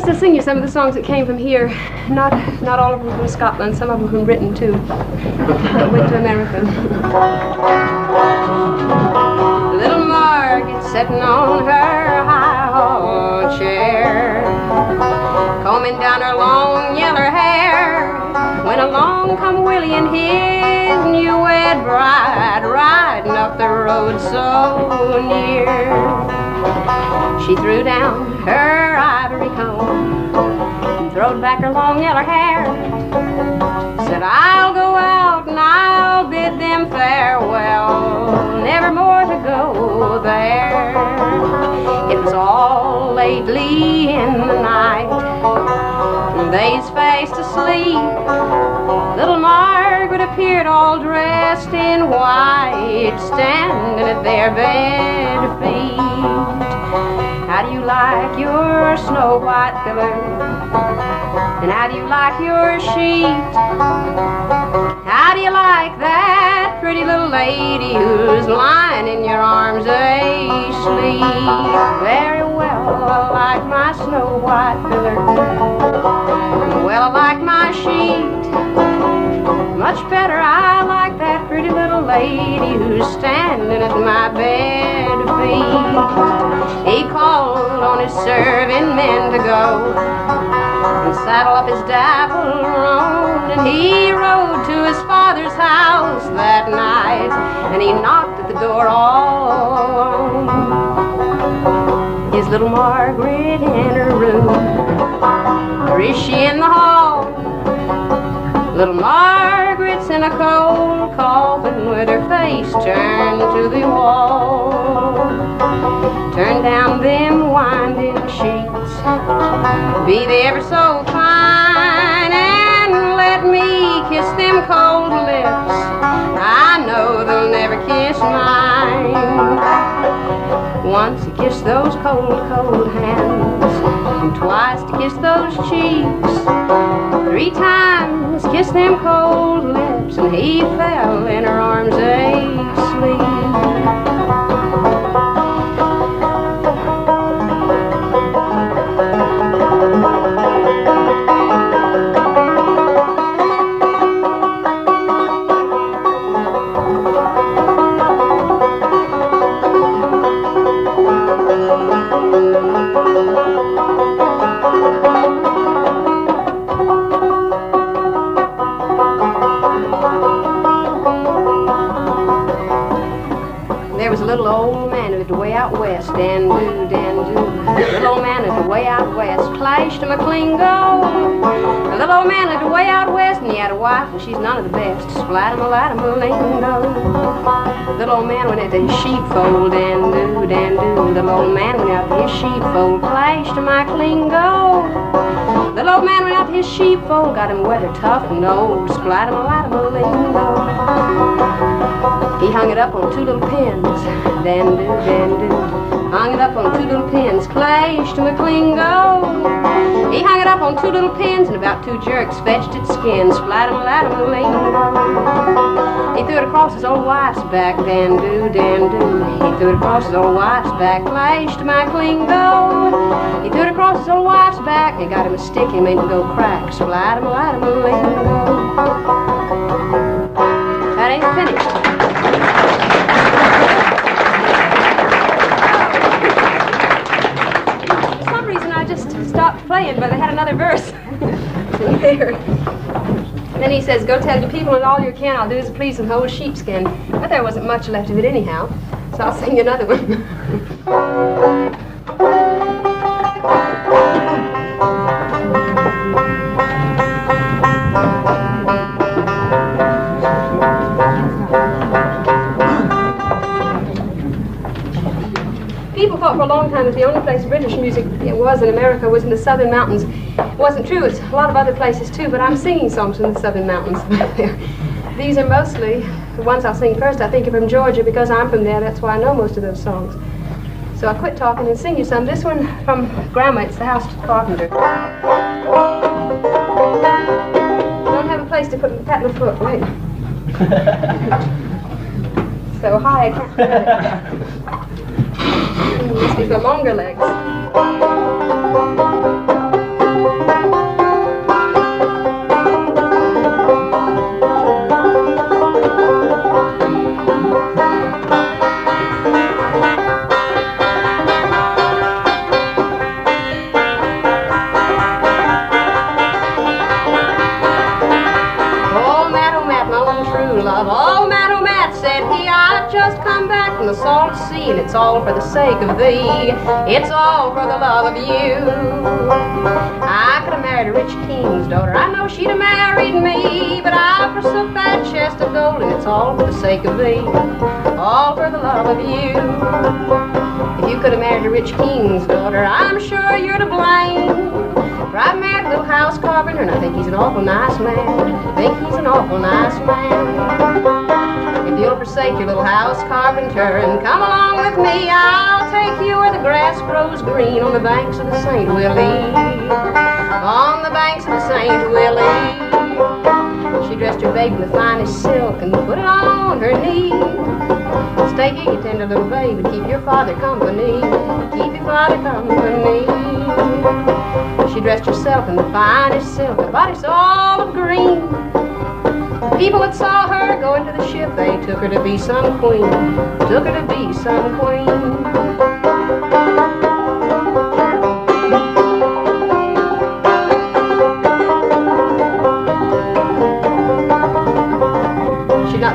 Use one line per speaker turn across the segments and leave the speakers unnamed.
to sing you some of the songs that came from here. Not all of them from Scotland, some of them from Britain too. Went to America. Little Margaret sitting on her high hall chair, combing down her long yeller hair, when along come Willie and his new wed bride, riding up the road so near. She threw down her ivory comb and throwed back her long yeller hair, said, I'll go out and I'll bid them farewell, never more to go there. It was all lately in the night, and they's fast asleep. Little Margaret appeared all dressed in white, standing at their bed feet. How do you like your snow white pillow? And how do you like your sheet? How do you like that pretty little lady who's lying in your arms asleep? Very well, I like my snow white pillow. Well, I like my sheet. Much better, I like that pretty little lady who's standing at my bed feet. He called on his serving men to go and saddle up his dapple roan, and he rode to his father's house that night, and he knocked at the door all alone. Is little Margaret in her room, or is she in the hall? Little Margaret's in a cold coffin with her face turned to the wall. Turn down them winding sheets, be they ever so fine, and let me kiss them cold lips. I know they'll never kiss mine. Once to kiss those cold, cold hands, and twice to kiss those cheeks, 3 times kiss them cold lips, and he fell in her arms asleep. West, dan-doo, dan-doo. Little old man lived away out west, clashed him a clingo. A little old man lived away out west, and he had a wife, and she's none of the best. Splat-a-malat-a-malingo. Little old man went out to his sheepfold, dan-doo, dan-doo. Little old man went out to his sheepfold, clashed him my clingo. Little old man went out to his sheepfold, got him weather tough and old. Splat-a-malat-a-malingo. He hung it up on 2 little pins, dan-doo, dan-doo. Hung it up on 2 little pins, clashed to McClingo. He hung it up on 2 little pins, and about 2 jerks fetched its skin, splat-a-malat-a-malingo. He threw it across his old wife's back, dan-doo, dan-doo. He threw it across his old wife's back, clashed to McClingo. He threw it across his old wife's back, and he got him a stick and made it go crack, splat-a-malat-a-malingo. That ain't finished. Stopped playing, but they had another verse there. And then he says, go tell your people and all you can, I'll do as I please and hold sheepskin. But there wasn't much left of it anyhow, so I'll sing another one. People thought for a long time that the only place British music was in America was in the Southern Mountains. It wasn't true. It's a lot of other places too, but I'm singing songs from the Southern Mountains. These are mostly, the ones I'll sing first, I think are from Georgia because I'm from there. That's why I know most of those songs. So I'll quit talking and sing you some. This one from Grandma, it's the House Carpenter. Don't have a place to put pat my foot, wait. So high I can't put it. Must be for longer legs. just come back from the salt sea, and it's all for the sake of thee. It's all for the love of you. I could have married a rich king's daughter. I know she'd have married me, but I forsook that chest of gold, and it's all for the sake of thee. All for the love of you. If you could have married a rich king's daughter, I'm sure you're to blame. For I married a little house carpenter, and I think he's an awful nice man. I think he's an awful nice man. If you'll forsake your little house carpenter and come along with me, I'll take you where the grass grows green on the banks of the St. Willie. On the banks of the St. Willie. She dressed her baby in the finest silk and put it on her knee. Stay here, you tender little baby, keep your father company. Keep your father company. She dressed herself in the finest silk, her body's all of green. The people that saw her go into the ship, they took her to be some queen. Took her to be some queen.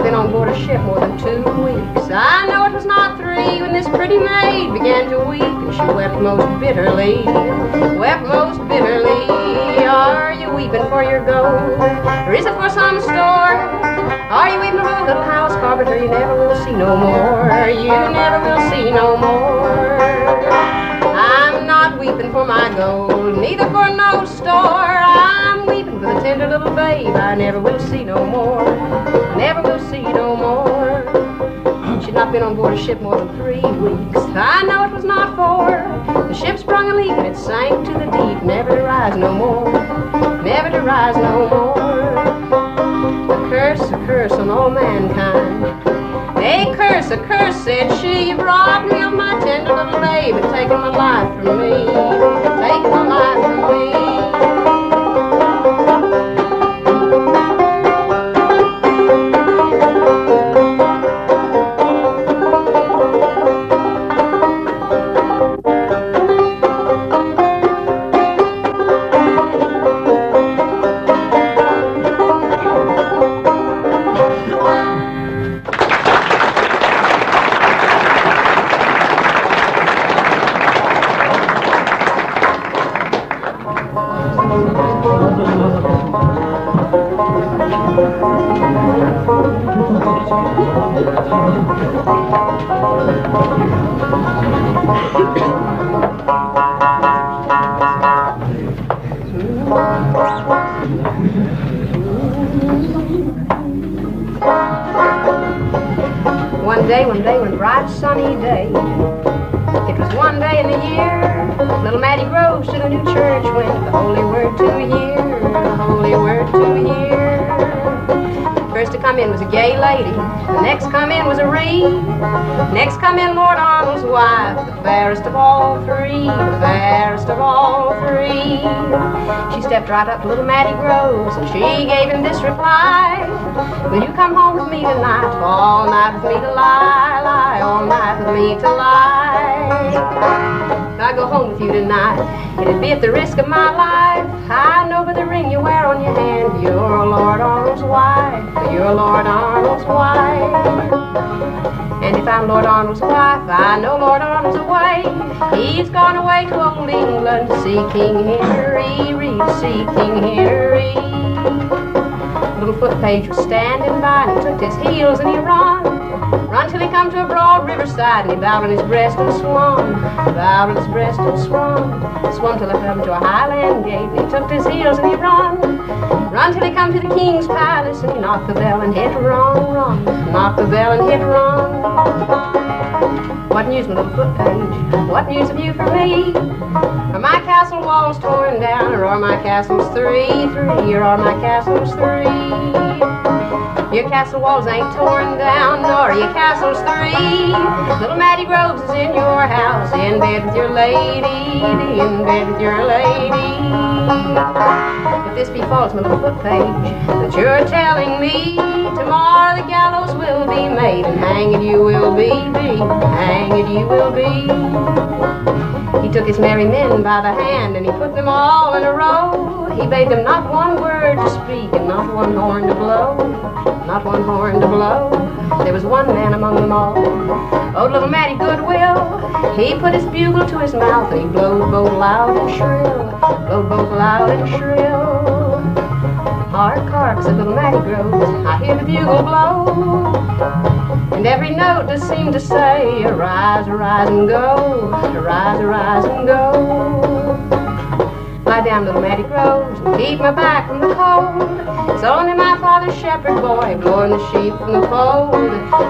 Been on board a ship more than 2 weeks. I know it was not 3 when this pretty maid began to weep, and she wept most bitterly. Wept most bitterly. Are you weeping for your gold, or is it for some store? Are you weeping for a little house carpenter you never will see no more? You never will see no more. I'm not weeping for my gold, neither for no store. I'm weeping for the tender little babe I never will see no more. Never will see no more. She'd not been on board a ship more than 3 weeks. I know it was not 4. The ship sprung a leak and it sank to the deep, never to rise no more. Never to rise no more. A curse on all mankind. A curse, said she. You robbed me of my tender little babe and taken my life from me. Taken my life from me. One bright sunny day. It was one day in the year. Little Mattie Groves to the new church went. The holy word to hear. The holy word to hear. First to come in was a gay lady. The next come in was a reed. Next come in Lord Arnold's wife, the fairest of all 3. The fairest of all 3. She stepped right up to little Mattie Groves and she gave him this reply. Will you come home with me tonight? All night with me to lie, lie, all night with me to lie. If I go home with you tonight, it'd be at the risk of my life. I know by the ring you wear on your hand, you're Lord Arnold's wife. You're Lord Arnold's wife. And if I'm Lord Arnold's wife, I know Lord Arnold's away. He's gone away to old England to see King Henry, to see King Henry. Little foot-page was standing by and he took his heels and he run till he come to a broad riverside and he bowed on his breast and swum, bowed on his breast and swum till he come to a highland gate and he took his heels and he run till he come to the king's palace and he knocked the bell and hit rung, knocked the bell and hit rung. What news, my little foot-page? What news have you for me? Are my castle walls torn down, or are my castles 3, or are my castles 3? Your castle walls ain't torn down, nor your castles 3. Little Mattie Groves is in your house, in bed with your lady, in bed with your lady. If this be false, my little foot-page, that you're telling me, tomorrow the gallows will be made, and hanged you will be, hanged you will be. He took his merry men by the hand and he put them all in a row. He bade them not one word to speak and not one horn to blow, not one horn to blow. There was one man among them all, old little Matty Goodwill. He put his bugle to his mouth and he blowed both loud and shrill, blowed both loud and shrill. Hark, hark, said little Matty Groves, I hear the bugle blow, and every note does seem to say, arise, arise and go, arise, arise and go. Lie down, little Matty Groves, and keep my back from the cold. It's only my father's shepherd boy blowing the sheep from the fold,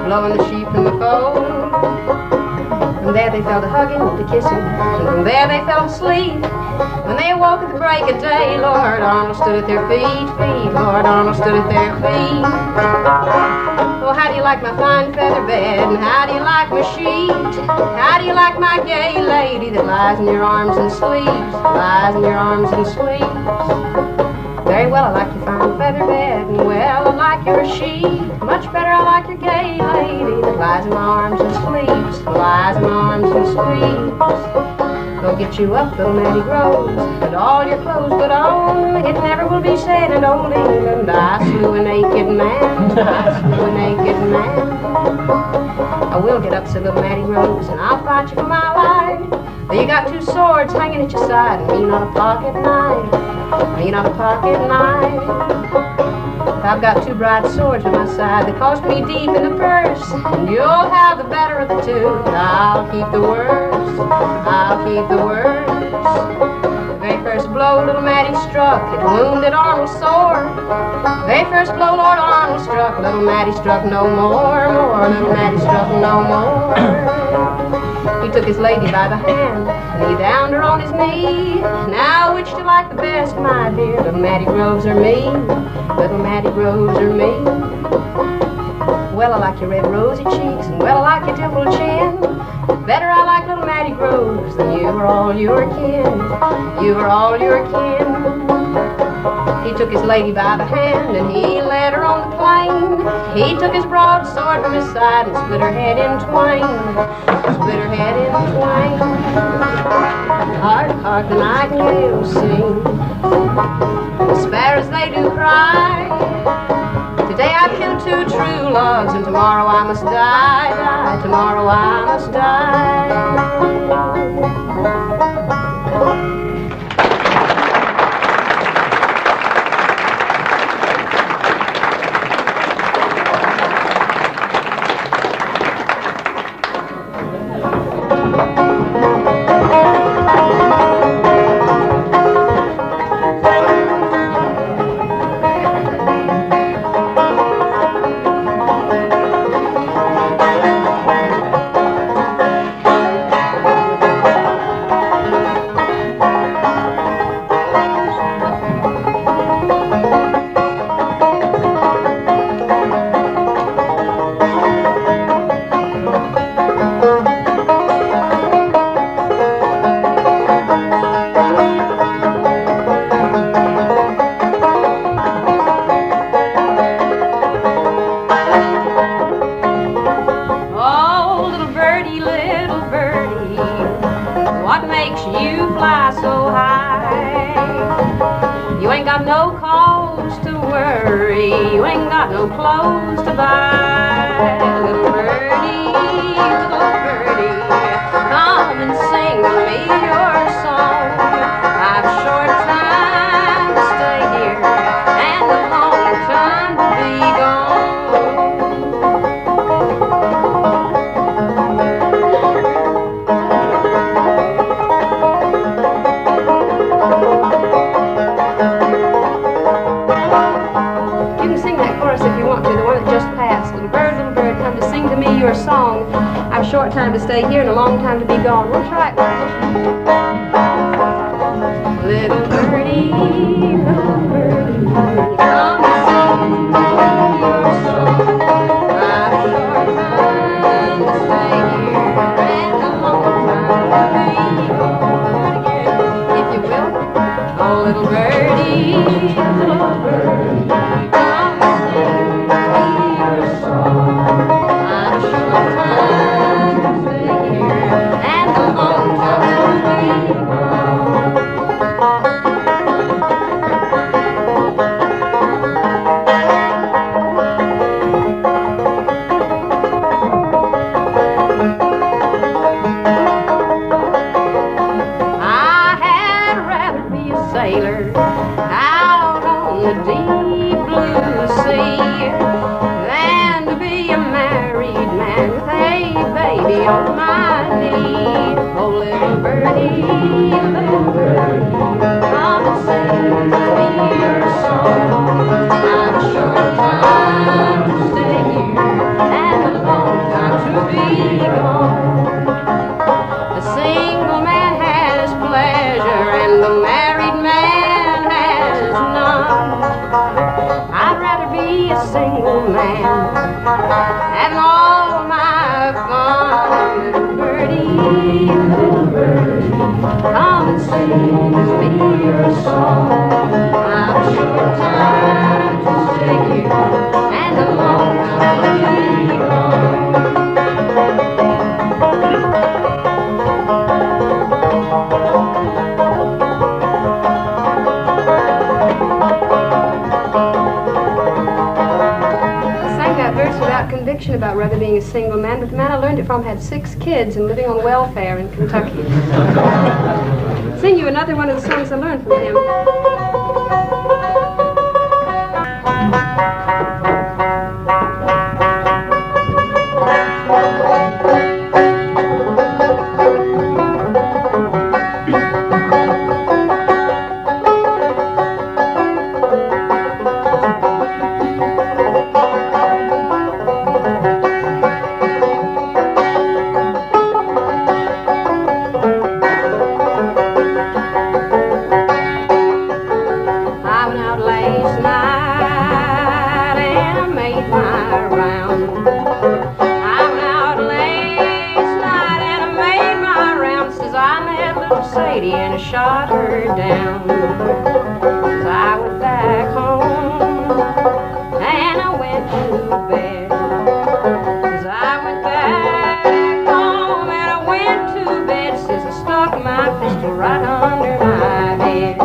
blowing the sheep from the fold. From there they fell to hugging, to kissing, and from there they fell to sleep. When they awoke at the break of day, Lord Arnold stood at their feet, Lord Arnold stood at their feet. Oh, how do you like my fine feather bed, and how do you like my sheet? How do you like my gay lady that lies in your arms and sleeps, lies in your arms and sleeps? Very well, I like your fine feather bed, and well, I like your sheet. Much better, I like your gay lady that lies in my arms and sleeps, lies in my arms and sleeps. Go get you up, little Matty Groves, and all your clothes put on. It never will be said in old England, I slew a naked man, I slew a naked man. I will get up, said little Matty Groves, and I'll fight you for my life. But you got two swords hanging at your side, and me not a pocket knife, me not a pocket knife. I've got two bright swords at my side that cost me deep in the purse, and you'll have the better of the two, and I'll keep the worst, I'll keep the worst. The very first blow little Matty struck, it wounded Arnold sore. The very first blow Lord Arnold struck, little Matty struck no more, little Matty struck no more. He took his lady by the hand, and he downed her on his knee. Now which do you like the best, my dear, little Matty Groves or me? Little Matty Groves or me? Well, I like your red rosy cheeks, and well, I like your dimpled chin. Better I like little Matty Groves than you or all your kin, you or all your kin. He took his lady by the hand and he led her on the plain. He took his broadsword from his side and split her head in twain, split her head in twain. Hark, hark, the nightingales sing, the sparrows they do cry. Today I killed two true loves, and tomorrow I must die, die, tomorrow I must die. Time to stay here and a long time to be gone. We'll try it. Little birdie, come sing your song. I've a short time to stay here and a long time to be gone again. If you will, oh little birdie, come sing your song. I've a short time. on my knee. Oh, little birdie, come and sing me your song. I'm short time to stay here and a long time to be gone. The single man has pleasure and the married man has none. I'd rather be a single man, having all my fun. Little birdie, come and sing me your song. I've a short time to stay here and a long time to be gone. Conviction about rather being a single man, but the man I learned it from had 6 kids and living on welfare in Kentucky. Sing you another one of the songs I learned from him. And I shot her down. As I went back home and I went to bed. As I went back home and I went to bed, says I stuck my pistol right under my head.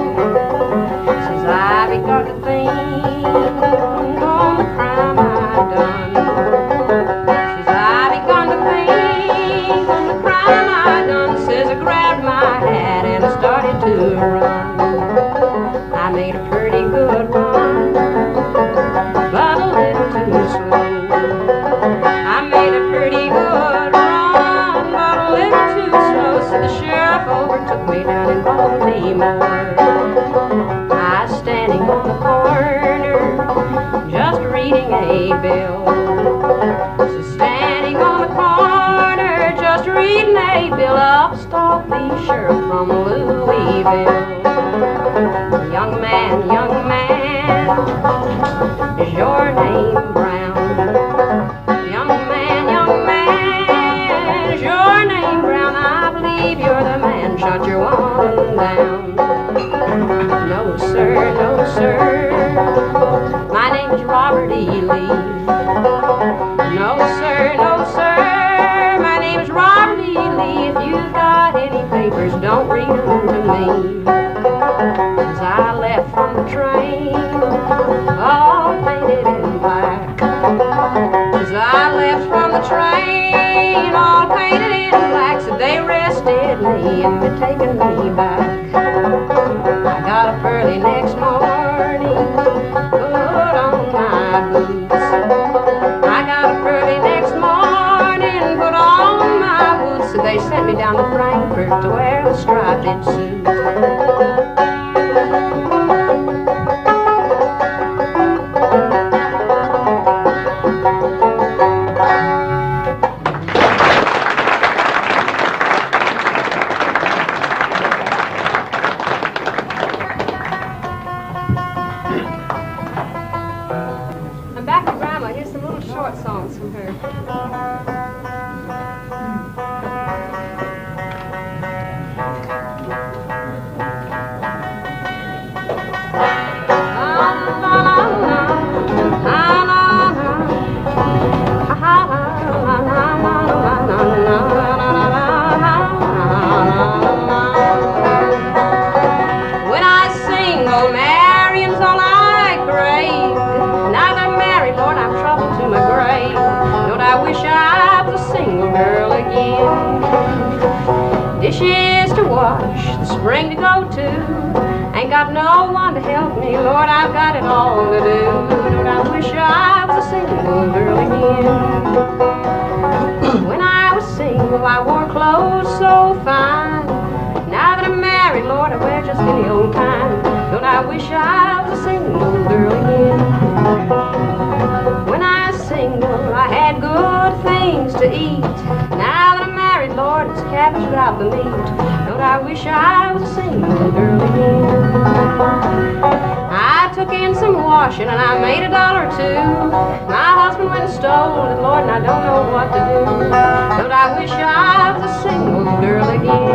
Says I begun to think on the crime I done. Says I begun to think on the crime I done. Says I grabbed my hat and I started to run. I made a pretty good run, but a little too slow. I made a pretty good run, but a little too slow. So the sheriff overtook me down in Baltimore. I was standing on the corner, just reading a bill. So standing on the corner, just reading a bill, up stalked the sheriff from Louisville. Young man, is your name Brown? Young man, is your name Brown? I believe you're the man shot your woman down. No sir, my name's Robert E. Lee. No sir, my name's Robert E. Lee. If you've got any papers, don't read them to me. As I left from the train, all painted in black. As I left from the train, all painted in black. So they arrested me and they're taking me back. I got up early next morning, put on my boots. I got up early next morning, put on my boots. So they sent me down to Frankfurt to wear a striped suit. Dishes to wash, the spring to go to. Ain't got no one to help me, Lord, I've got it all to do. Lord, I wish I was a single girl again. When I was single, so fine. Now that I'm married, Lord, I wear just any old kind. Don't I wish I was a single girl again? When I was single, I had good things to eat. Now that I'm married, Lord, it's cabbage without the meat. Don't I wish I was a single girl again? I took in some washing and I made $1 or $2. My husband went and stole it, Lord, and I don't know what to do. Don't I wish I was a single girl again?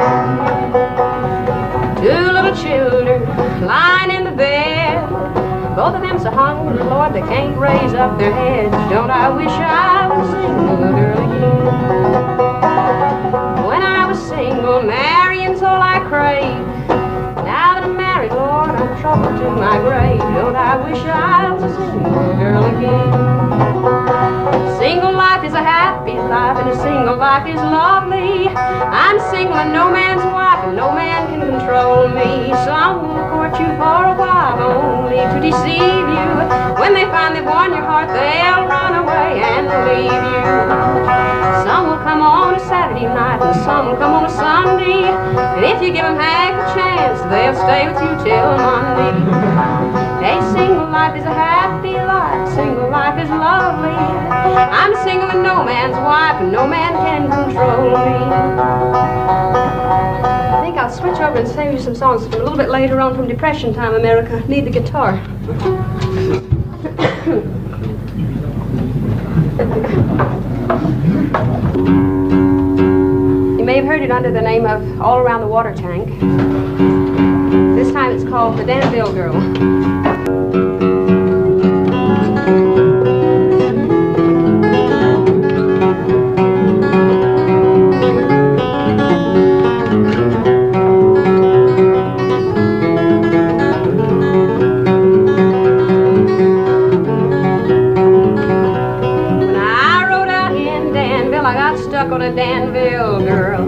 2 little children lying in the bed. Both of them so hungry, Lord, they can't raise up their heads. Don't I wish I was a single girl again? When I was single, marrying's all I craved. Now that I'm married, Lord, I'm troubled to my grave. Don't I wish I was a single girl again? Single life is a happy life, and a single life is lovely. I'm single and no man's wife, and no man can control me. Some will court you for a while, only to deceive you. When they find they've won your heart, they'll run away and leave you. Some will come on a Saturday night, and some will come on a Sunday. And if you give them half a chance, they'll stay with you till Monday. A single life is a happy life, single life is lovely. I'm single and no man's wife, and no man can control me. I think I'll switch over and sing you some songs from a little bit later on from Depression time America. Need the guitar. You may have heard it under the name of All Around the Water Tank. This time it's called The Danville Girl. On a Danville girl.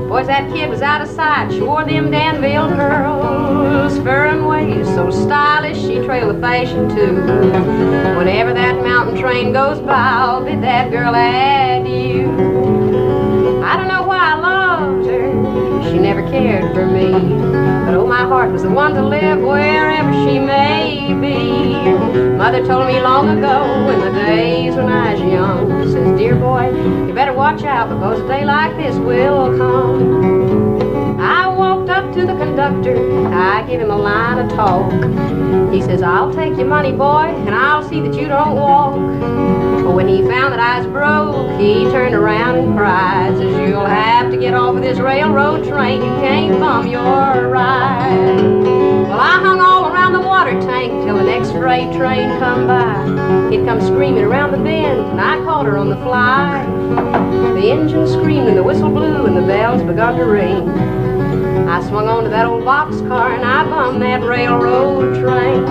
Boys, that kid was out of sight. She wore them Danville curls, fur and waist so stylish she trailed the fashion too. Whenever that mountain train goes by, I'll bid that girl adieu. I don't know why I loved her. She never cared for me, but oh, my heart was the one to live wherever she may be. Mother told me long ago in the days when I was young, says, dear boy, you better watch out because a day like this will come. I walked up to the conductor, I give him a line of talk. He says, I'll take your money, boy, and I'll see that you don't walk. But when he found that I was broke, he turned around and cried, says, you'll have to get off of this railroad train, you can't bum your ride. Well, I hung all around the water tank till the next freight train come by. It come screaming around the bend, and I caught her on the fly. The engine screamed and the whistle blew and the bells begun to ring. I swung onto that old boxcar and I bummed that railroad train.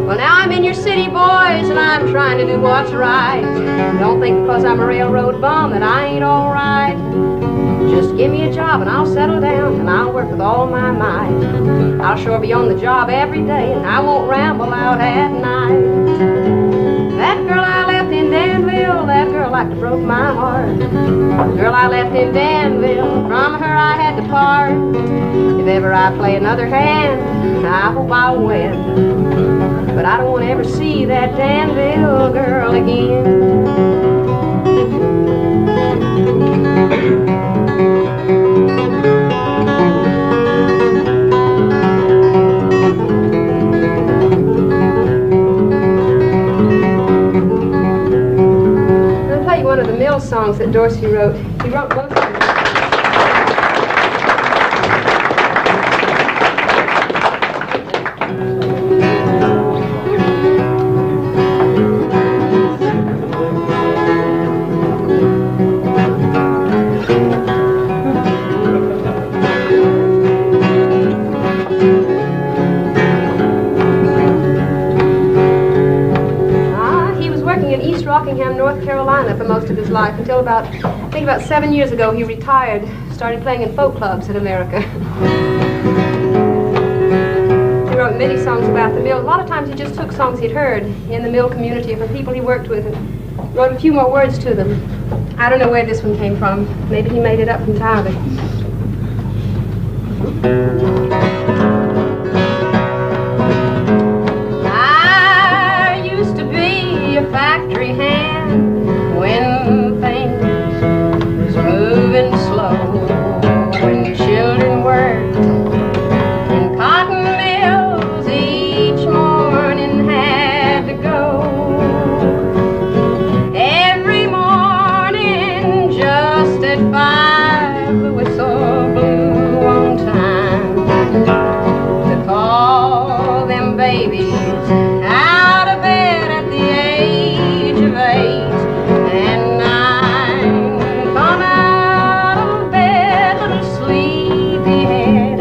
Well, now I'm in your city, boys, and I'm trying to do what's right. Don't think because I'm a railroad bum that I ain't all right. Just give me a job and I'll settle down and I'll work with all my might. I'll sure be on the job every day and I won't ramble out at night. That girl I left in Danville, that girl like to broke my heart. The girl I left in Danville, from her I had to part. If ever I play another hand, I hope I'll win. But I don't want to ever see that Danville girl again. One of the Mill songs that Dorsey wrote. He wrote both of them. North Carolina for most of his life until about, I think about 7 years ago, he retired, started playing in folk clubs in America. He wrote many songs about the mill. A lot of times he just took songs he'd heard in the mill community from people he worked with and wrote a few more words to them. I don't know where this one came from. Maybe he made it up entirely. I used to be a factory hand when things was moving slow, when children worked in cotton mills each morning had to go. Every morning just at 5 the whistle blew on time to call them babies out of bed at the age of 8 and 9. Come out of bed, little sleepyhead,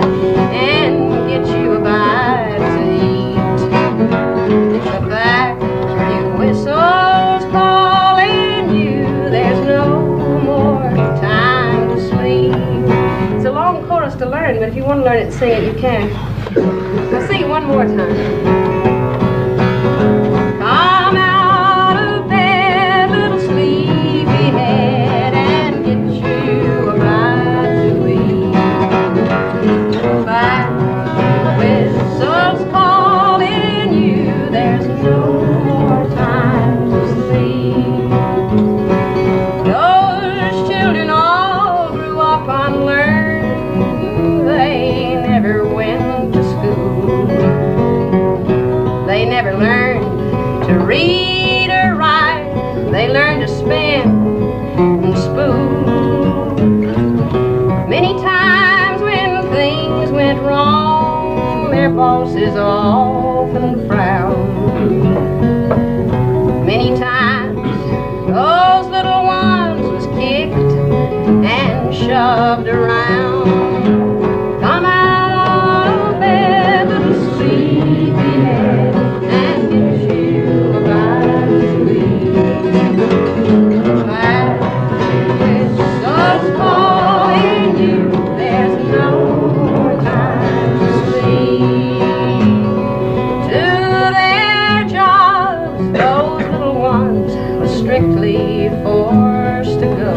and get you a bite to eat. The factory whistle's calling you, there's no more time to sleep. It's a long chorus to learn, but if you want to learn it and sing it, you can. I'll sing it one more time. Come out of bed, little sleepyhead, and get you a bite to eat. The factory whistle's calling you, there's no more time to sleep. Those children all grew up unlearned. They never went to school. They never learned to read or write. They learned to spin and spoon. Many times when things went wrong, their bosses often frowned. Many times those little ones was kicked and shoved around. Come out of bed, little sleepyhead, and get you a bite to eat. The factory whistle's calling you, there's no more time to sleep. To their jobs, those little ones were strictly forced to go.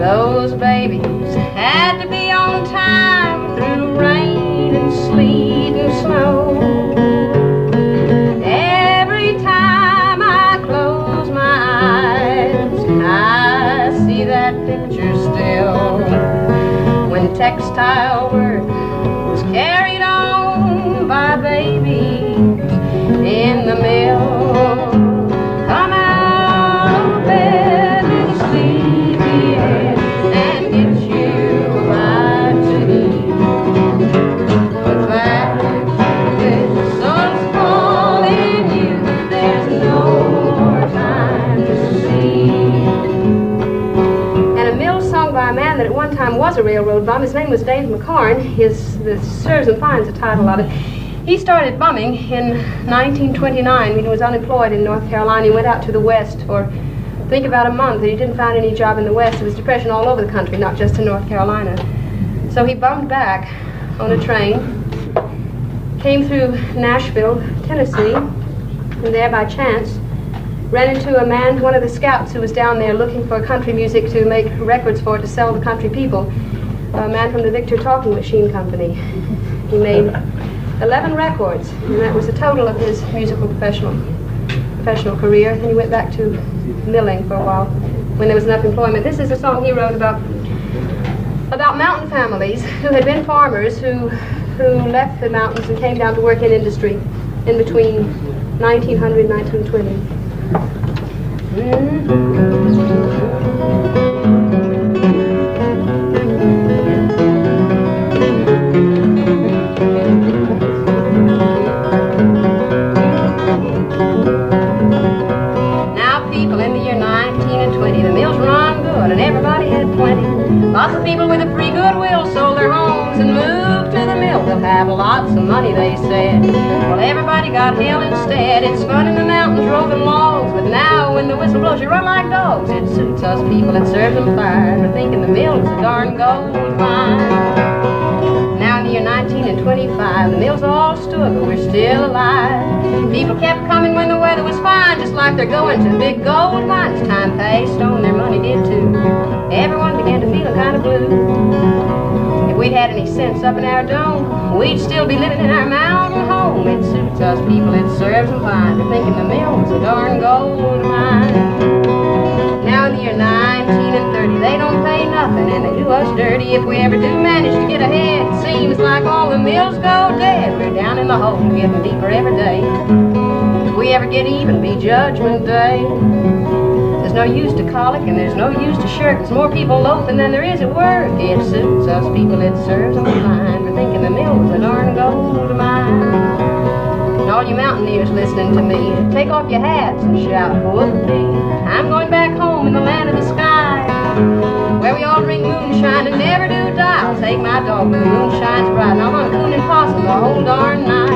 Those babies had to be on time through rain and sleet and snow. Every time I close my eyes, I see that picture still, when textile work was carried on by babies in the mill. Come out of bed, little sleepyhead, and get you a bite to eat. The factory whistle's calling you, there's no more time to sleep. And a mill sung by a man that at one time was a railroad bum. His name was Dave McCarn. The Serves and Fines, the title of it. He started bumming in 1929 when he was unemployed in North Carolina. He went out to the West for, I think, about a month, and he didn't find any job in the West. There was depression all over the country, not just in North Carolina. So he bummed back on a train, came through Nashville, Tennessee, and there by chance ran into a man, one of the scouts who was down there looking for country music to make records for, to sell the country people, a man from the Victor Talking Machine Company. He made 11 records, and that was the total of his musical professional career. Then he went back to milling for a while when there was enough employment. This is a song he wrote about mountain families who had been farmers who left the mountains and came down to work in industry in between 1900 and 1920. Now people in the year 19 and 20, the mills run good and everybody had plenty. Lots of people with a free goodwill sold their homes and moved to the mill. They'll have lots of money, they said. Well, everybody got hell instead. It's fun in the mountains roving logs, but now when the whistle blows, you run like dogs. It suits us people and serves them fine. We're thinking the mill is a darn gold mine. Now in the year 19 and 25. The mills all stood, but we're still alive. People kept coming when the weather was fine, just like they're going to big gold mines. Time passed on, their money did too. Everyone began to feel kind of blue. If we'd had any sense up in our dome, we'd still be living in our mountain home. It suits us people, it serves them fine. They're thinking the mill was a darn gold mine. Now in the year 19 and 30, they don't pay nothing and they do us dirty. If we ever do manage to get ahead, it seems like all the mills go dead. We're down in the hole, getting deeper every day. If we ever get even, be Judgment Day. There's no use to colic and there's no use to shirk. There's more people loafing than there is at work. It suits us people, it serves them fine. We're thinking the mill was a darn gold mine. And all you mountaineers listening to me, take off your hats and shout, whoopee. I'm going back home in the land of the sky, where we all drink moonshine and never do die. I'll take my dog when the moon shines bright, and I'm on coon and possum the whole darn night.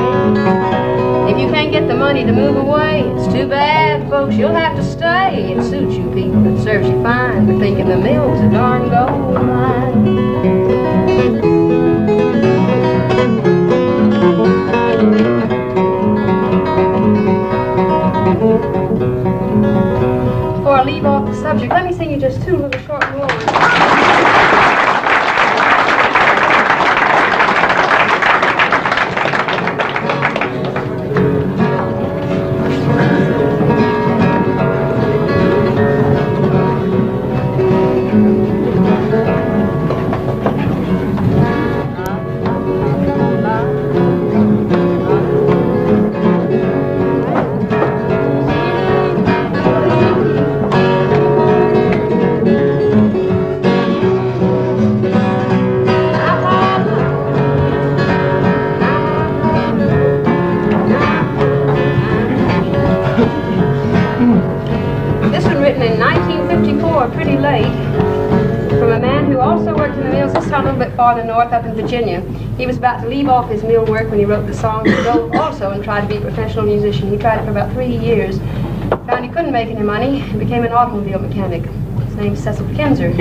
If you can't get the money to move away, it's too bad, folks, you'll have to stay. It suits you people, it serves you fine. We're thinking the mill's a darn gold mine. Before I leave off the subject, let me sing you just two little short poems. Farther north up in Virginia. He was about to leave off his mill work when he wrote the song to go also and tried to be a professional musician. He tried it for about 3 years. Found he couldn't make any money and became an automobile mechanic. His name's Cecil Kinzer.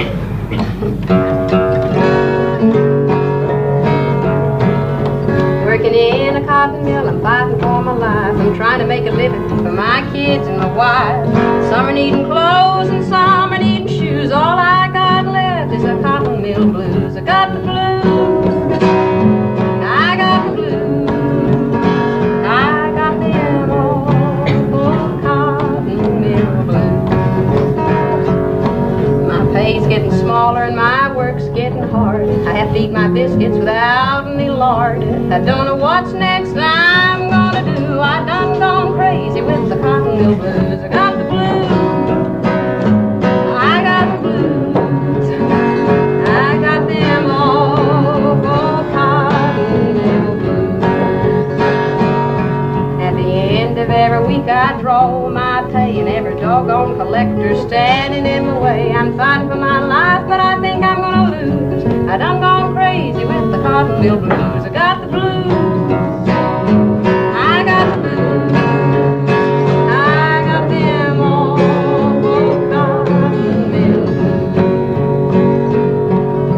Working in a cotton mill, I'm fighting for my life. I'm trying to make a living for my kids and my wife. Some are needing clothes and some are needing shoes. All I got left is a cotton mill blues. I got the blues. I got the blues. I got them old cotton mill blues. My pay's getting smaller and my work's getting hard. I have to eat my biscuits without any lard. I don't know what's next I'm gonna do. I done gone crazy with the cotton mill blues. I got the blues. I got the blues. I got them all cotton mill blues. At the end of every week I draw my pay, and every doggone collector standing in my way. I'm fighting for my life, but I think I'm gonna lose. I done gone crazy with the cotton mill blues. I got the blues. I got the blues. I got them all cotton mill blues.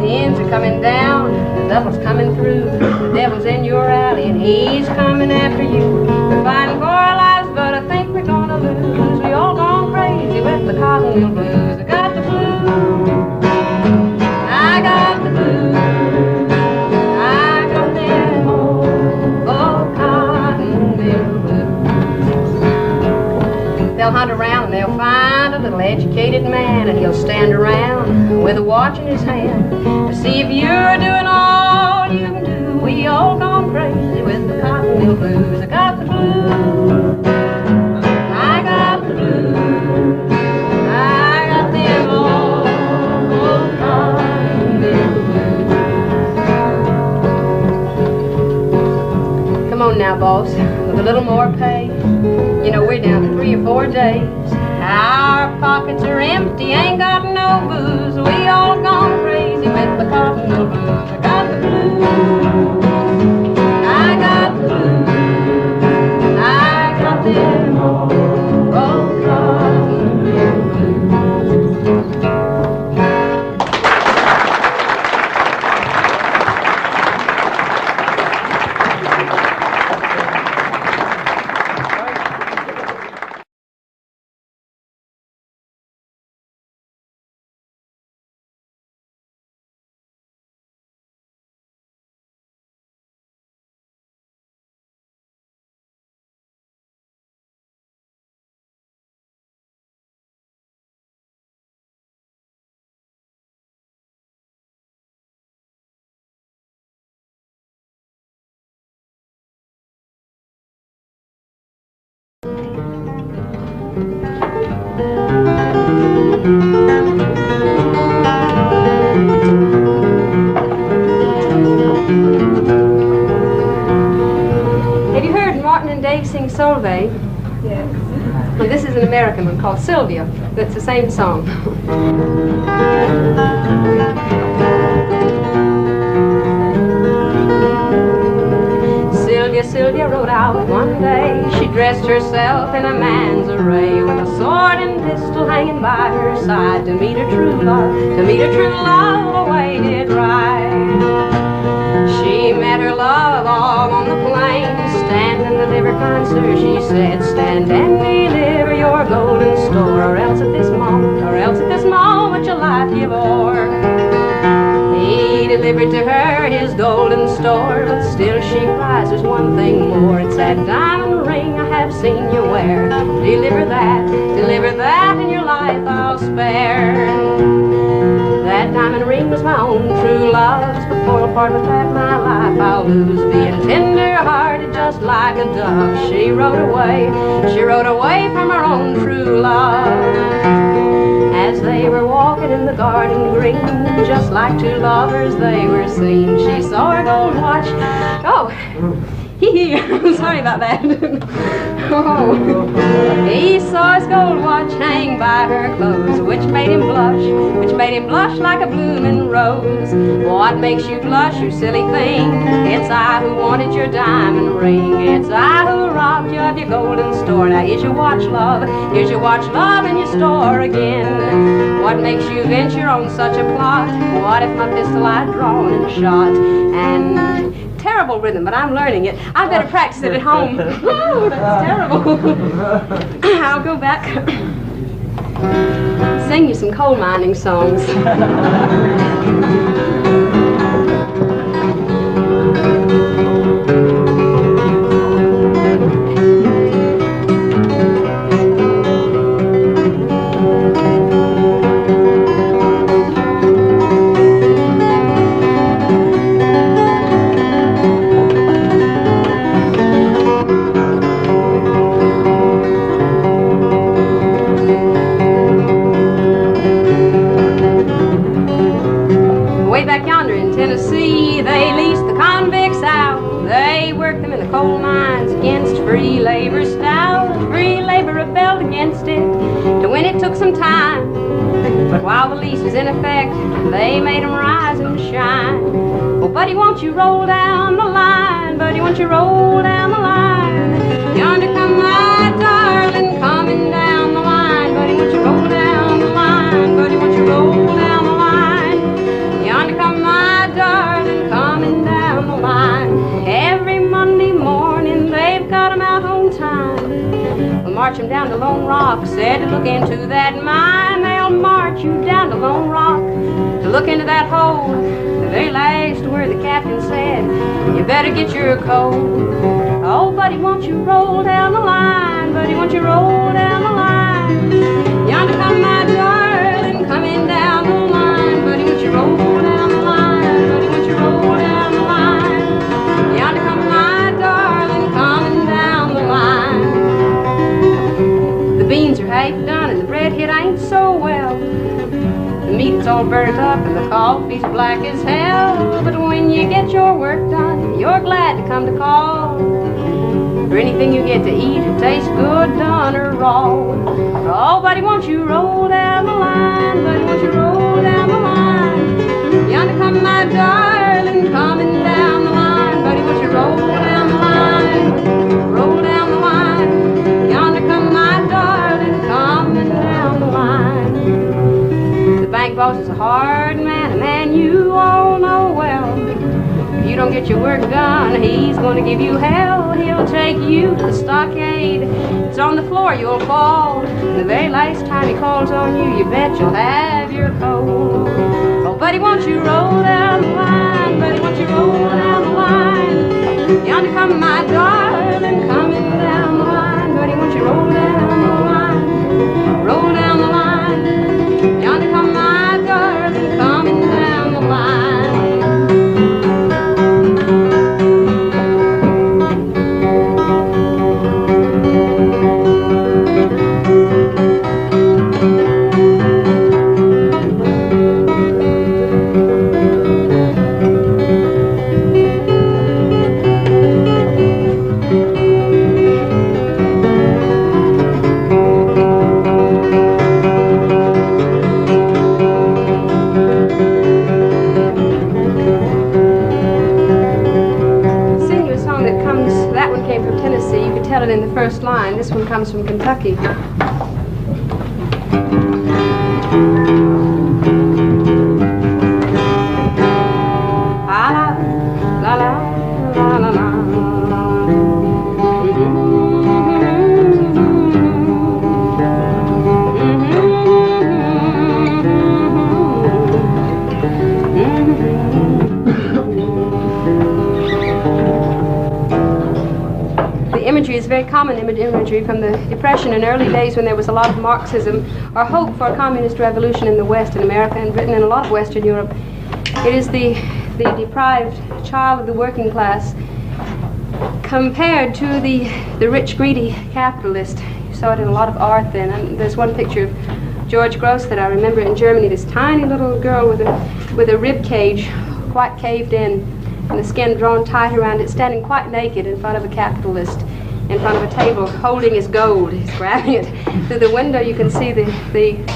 The ends are coming down, the devil's coming through. The devil's in your alley and he's coming after you. We're fighting for our lives, but I think we're gonna lose. We all gone crazy with the cotton mill blues. I got the blues. I got the blues. I got them all cotton mill blues. They'll hunt around and they'll find a little educated man, and he'll stand around with a watch in his hand to see if you're doing all you can do. We all gone crazy with the cotton mill blues. I got the blues. I got the blues. I got them all cotton mill blues. Come on now, boss, with a little more pay. You know, we're down to 3 or 4 days. Our pockets are empty, ain't got no booze. We all gone crazy with the cotton mill blues. I got the blues. I got the blues. I got them all cotton mill blues. Have you heard Martin and Dave sing Sylvia?
Yes.
Well, this is an American one called Sylvia. That's the same song. Sylvia rode out one day. She dressed herself in a man's array, with a sword and pistol hanging by her side, to meet her true love, to meet her true love away did ride. She met her love all on the plain. Stand and deliver, kind sir, she said, stand and deliver your golden store, or else at this moment your life give o'er. He delivered to her his golden store, but still she cries, there's one thing more. It's that diamond ring I have seen you wear. Deliver that, and your life I'll spare. That diamond ring was my own true love's. Before I'll part with that, my life I'll lose. Being tender-hearted just like a dove, she rode away from her own true love. As they were walking in the garden green, just like two lovers they were seen. She saw her gold watch. Oh, sorry about that. Oh. He saw his gold watch hang by her clothes, which made him blush like a blooming rose. What makes you blush, you silly thing? It's I who wanted your diamond ring. It's I who robbed you of your golden store. Now here's your watch, love, in your store again. What makes you venture on such a plot? What if my pistol I'd drawn and shot? And terrible rhythm, but I'm learning it. I better practice it at home. Oh, that's terrible. I'll go back. Sing you some coal mining songs. Coal mines against free labor stout. Free labor rebelled against it to win it took some time. But while the lease was in effect, they made 'em rise and shine. Oh, buddy, won't you roll down the line? Buddy, won't you roll down the line? Yonder come my darling, coming down the line. Buddy, won't you roll down the line? Buddy, won't you roll down the line? Yonder come my darling, coming down the line. Every Monday morning they've got 'em out on time. We'll march 'em down to Lone Rock, said to look into that mine. They'll march you down to Lone Rock to look into that hole. The very last word the captain said, you better get your coat. Oh, buddy, won't you roll down the line? Buddy, won't you roll down the line? Yonder come my darling, coming down the line. Buddy, won't you roll down the line? Buddy, won't you roll down the line? Yonder come my darling, coming down the line. The beans are half done and the bread hit ain't so well. The meat's all burnt up and the coffee's black as hell. But when you get your work done, you're glad to come to call. For anything you get to eat, it tastes good done or raw. Oh, buddy, won't you roll down the line? Buddy, won't you roll down the line? Yonder come my darling, coming down the line. Buddy, won't you roll down the line? Roll down the line. Yonder come my darling, coming down the line. The bank boss is a hard man, a man you all know well. If you don't get your work done, he's going to give you hell. He'll take you to the stockade. It's on the floor you'll fall. And the very last time he calls on you, you bet you'll have your coal. Oh, buddy, won't you roll down the line? Buddy, won't you roll down the line? Yonder come my darling, coming down the line. Buddy, won't you roll down the line? Roll down the line. Yonder come my darling, coming down the line. mine. This one comes from Kentucky. Is very common imagery from the Depression and early days when there was a lot of Marxism or hope for a communist revolution in the West, in America and Britain and a lot of Western Europe. It is the deprived child of the working class compared to the rich, greedy capitalist. You saw it in a lot of art then. And there's one picture of George Gross that I remember in Germany, this tiny little girl with a rib cage quite caved in and the skin drawn tight around it, standing quite naked in front of a capitalist, in front of a table, holding his gold. He's grabbing it. Through the window you can see the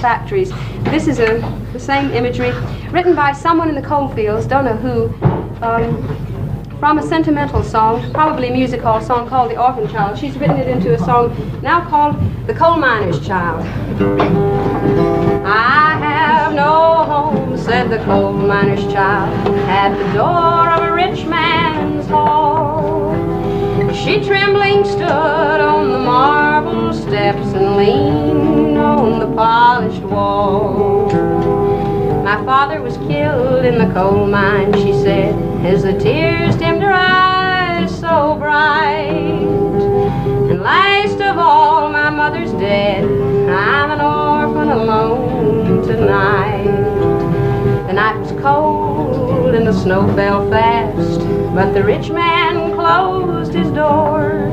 factories. This is the same imagery, written by someone in the coal fields, don't know who, from a sentimental song, probably a music hall song called The Orphan Child. She's written it into a song now called The Coal Miner's Child. I have no home, said the coal miner's child, at the door of a rich man's hall. She trembling stood on the marble steps and leaned on the polished wall. My father was killed in the coal mine, she said, as the tears dimmed her eyes so bright. And last of all, my mother's dead, I'm an orphan alone tonight. The night was cold and the snow fell fast, but the rich man closed his door.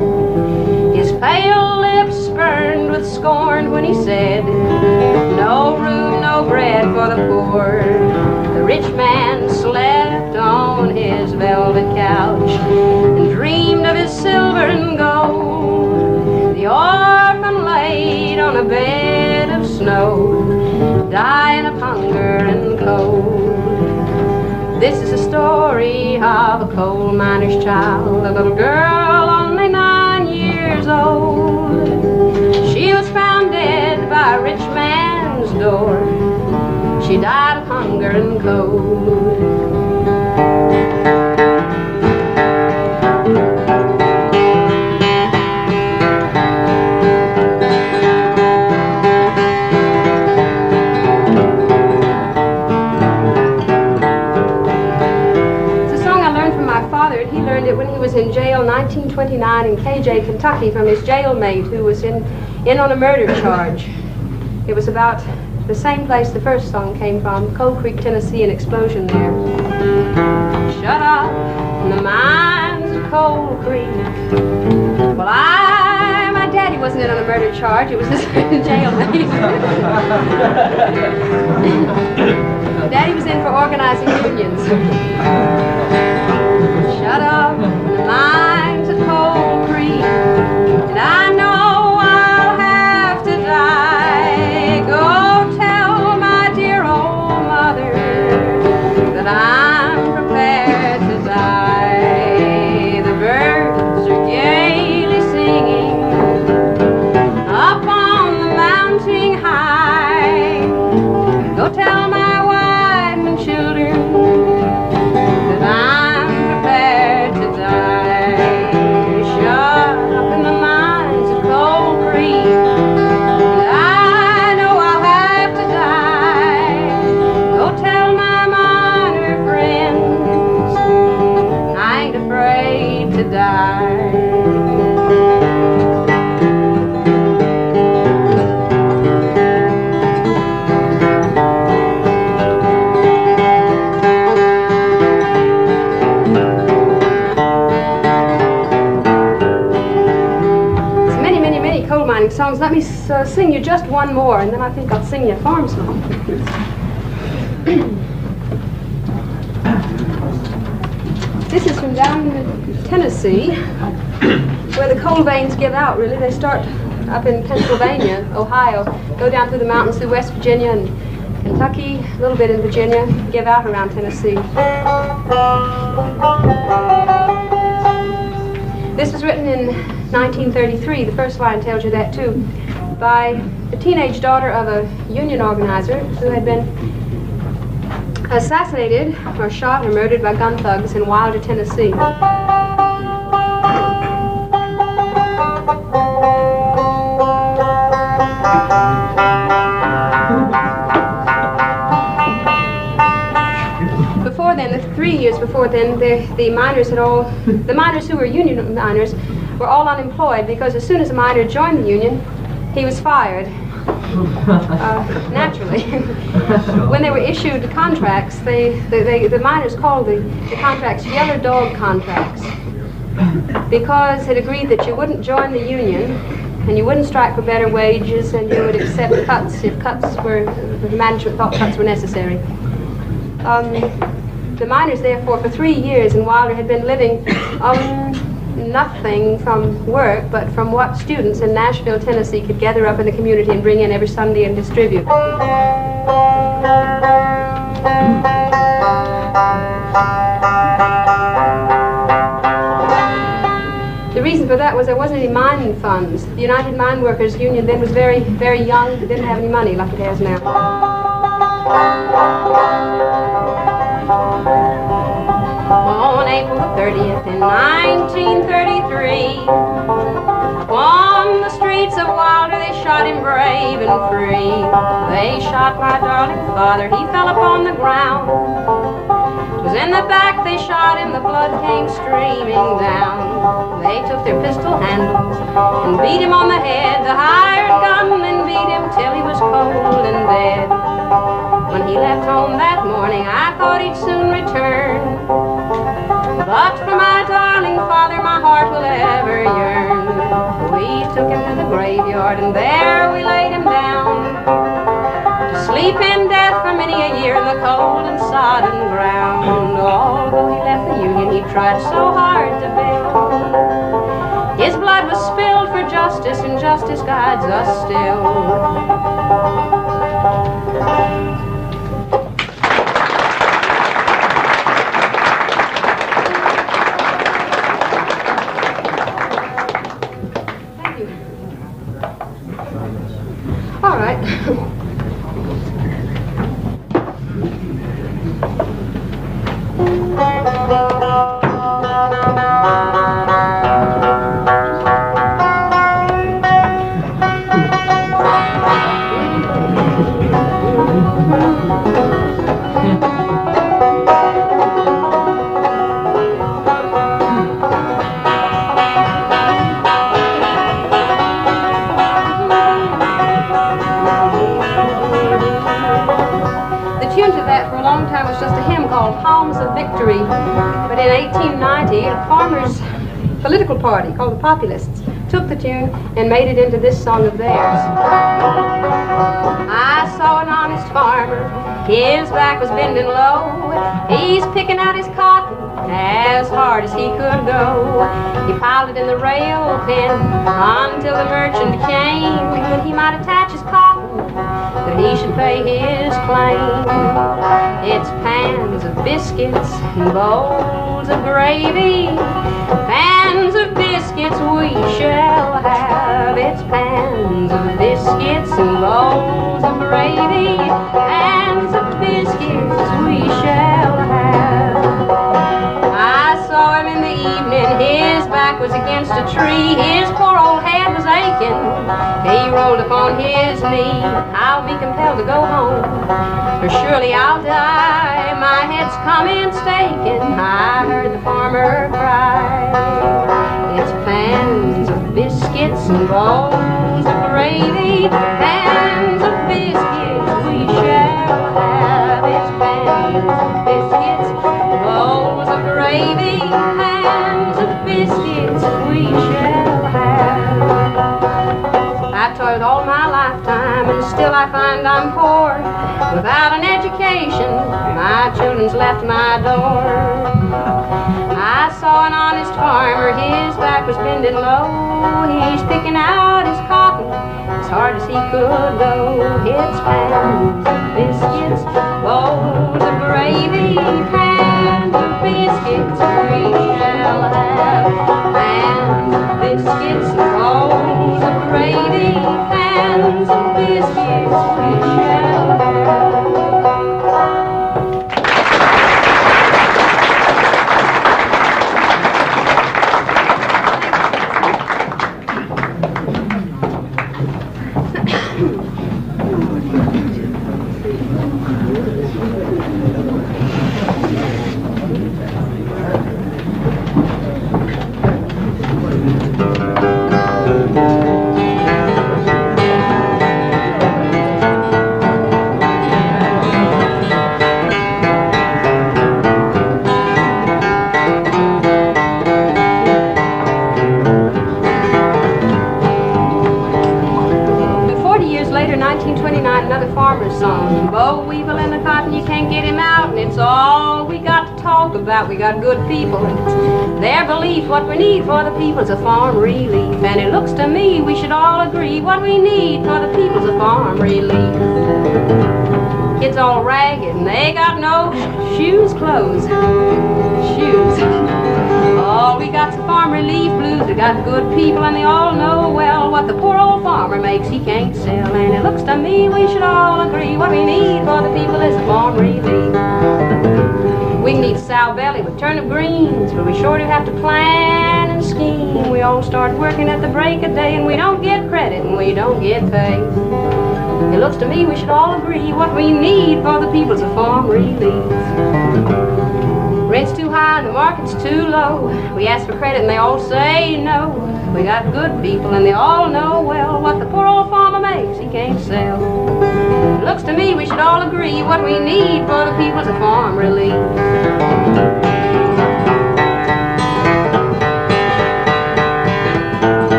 His pale lips burned with scorn when he said, no room, no bread for the poor. The rich man slept on his velvet couch and dreamed of his silver and gold. The orphan laid on a bed of snow, dying of hunger and cold. This is a story of a coal miner's child, a little girl only 9 years old. She was found dead by a rich man's door. She died of hunger and cold. When he was in jail 1929 in KJ, Kentucky, from his jailmate who was in on a murder charge. It was about the same place the first song came from, Coal Creek, Tennessee, an explosion there. Shut up in the mines of Coal Creek. Well, my daddy wasn't in on a murder charge, it was his jailmate. Daddy was in for organizing unions. Shut up in the mines of Coal Creek, and I know I'll have to die. Go tell my dear old mother that I'm prepared to die. The birds are gaily singing up on the mountain high. Go tell my wife and children that I'm prepared to die. Shut up in the mines of Coal Creek, and I know I'll have to die. Go tell my miner friends I ain't afraid to die. Songs. Let me sing you just one more, and then I think I'll sing you a farm song. This is from down in Tennessee, where the coal veins give out, really. They start up in Pennsylvania, Ohio, go down through the mountains through West Virginia and Kentucky, a little bit in Virginia, give out around Tennessee. This was written in 1933, the first line tells you that too, by the teenage daughter of a union organizer who had been assassinated or shot or murdered by gun thugs in Wilder, Tennessee. Before then, 3 years before then, the miners who were union miners were all unemployed because as soon as a miner joined the union, he was fired. Naturally. When they were issued contracts, the miners called the contracts yellow dog contracts because it agreed that you wouldn't join the union and you wouldn't strike for better wages and you would accept cuts if the management thought cuts were necessary. The miners, therefore, for 3 years in Wilder had been living nothing from work, but from what students in Nashville, Tennessee could gather up in the community and bring in every Sunday and distribute. The reason for that was there wasn't any mine funds. The United Mine Workers Union then was very, very young. It didn't have any money like it has now. On April the 30th in 1933, on the streets of Wilder they shot him brave and free. They shot my darling father, he fell upon the ground. It was in the back they shot him, the blood came streaming down. They took their pistol handles and beat him on the head. The hired gunmen beat him till he was cold and dead. When he left home that morning, I thought he'd soon return. But for my darling father, my heart will ever yearn. We took him to the graveyard, and there we laid him down, to sleep in death for many a year in the cold and sodden ground. Although he left the Union, he tried so hard to build. His blood was spilled for justice, and justice guides us still. All right. But in 1890, a farmers' political party called the Populists took the tune and made it into this song of theirs. I saw an honest farmer, his back was bending low. He's picking out his cotton as hard as he could go. He piled it in the rail pen until the merchant came, and he might attach his cotton that he should pay his claim. It's pans of biscuits and bowls of gravy. Pans of biscuits we shall have. It's pans of biscuits and bowls of gravy. Pans of biscuits we shall have. I saw him in the evening, his back was against a tree. His poor old head was aching, he rolled upon his knee. I'll be compelled to go home, for surely I'll die. My head's coming staking, I heard the farmer cry. It's pans of biscuits and bowls of gravy. Pans of biscuits we shall have. It's pans of biscuits, bowls of gravy. Pans of biscuits we shall have. I've toiled all my lifetime and still I find I'm poor. Without an education, my children's left my door. I saw an honest farmer, his back was bending low. He's picking out his cotton as hard as he could go. It's pans of biscuits, bowls of gravy. Pans of biscuits we shall have. Pans weevil in the cotton, you can't get him out, and it's all we got to talk about. We got good people, and it's their belief. What we need for the people is a farm relief, and it looks to me we should all agree what we need for the people is a farm relief. Kids all ragged, and they got no shoes, clothes, shoes. All we got's a farm relief blues. We got good people, and they all know well what the poor old farmer makes he can't sell. And it looks to me we should all agree what we need for the people is a farm relief. We can eat sow belly with turnip greens, but we sure do have to plan and scheme. We all start working at the break of day, and we don't get credit and we don't get paid. It looks to me we should all agree what we need for the people is a farm relief. Rent's too high and the market's too low. We ask for credit and they all say no. We got good people and they all know well what the poor old farmer makes he can't sell. It looks to me we should all agree what we need for the people is a farm relief.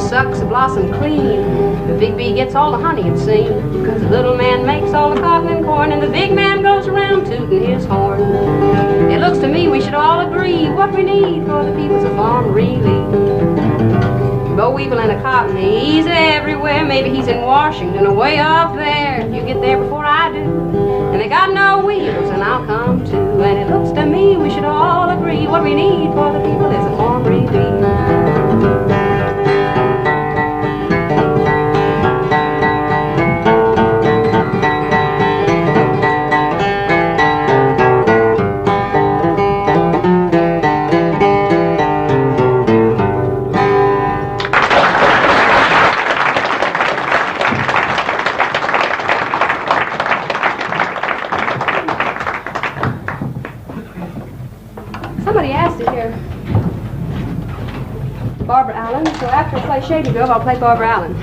Sucks the blossom clean. The big bee gets all the honey, it seems, because the little man makes all the cotton and corn, and the big man goes around tooting his horn. It looks to me we should all agree what we need for the people's a farm relief. Bo Weevil and a cotton, he's everywhere. Maybe he's in Washington or way up there. You get there before I do, and they got no wheels, and I'll come too. And it looks to me we should all agree what we need for the people is a farm relief. So after I play Shady Grove, I'll play Barbara Allen.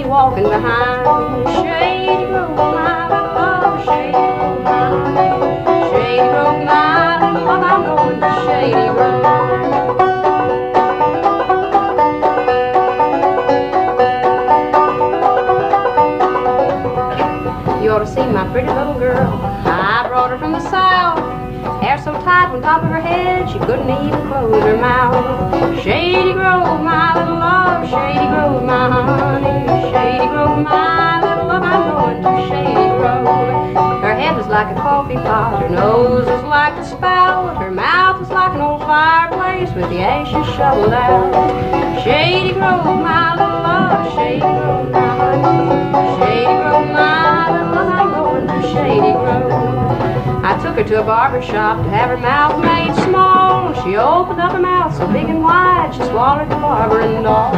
Walking behind Shady Grove, my little love, Shady Grove, my Shady Grove, my little love, I'm going to Shady Grove. You ought to see my pretty little girl. I brought her from the south. Hair so tight on top of her head she couldn't even close her mouth. Shady Grove, my little love, Shady Grove, my honey. Shady Grove, my little love, I'm going to Shady Grove. Her head was like a coffee pot, her nose was like a spout, her mouth was like an old fireplace with the ashes shoveled out. Shady Grove, my little love, Shady Grove, my honey. Shady Grove, my little love, I'm going to Shady Grove. I took her to a barber shop to have her mouth made small. all. She opened up her mouth so big and wide, she swallowed the barber and all.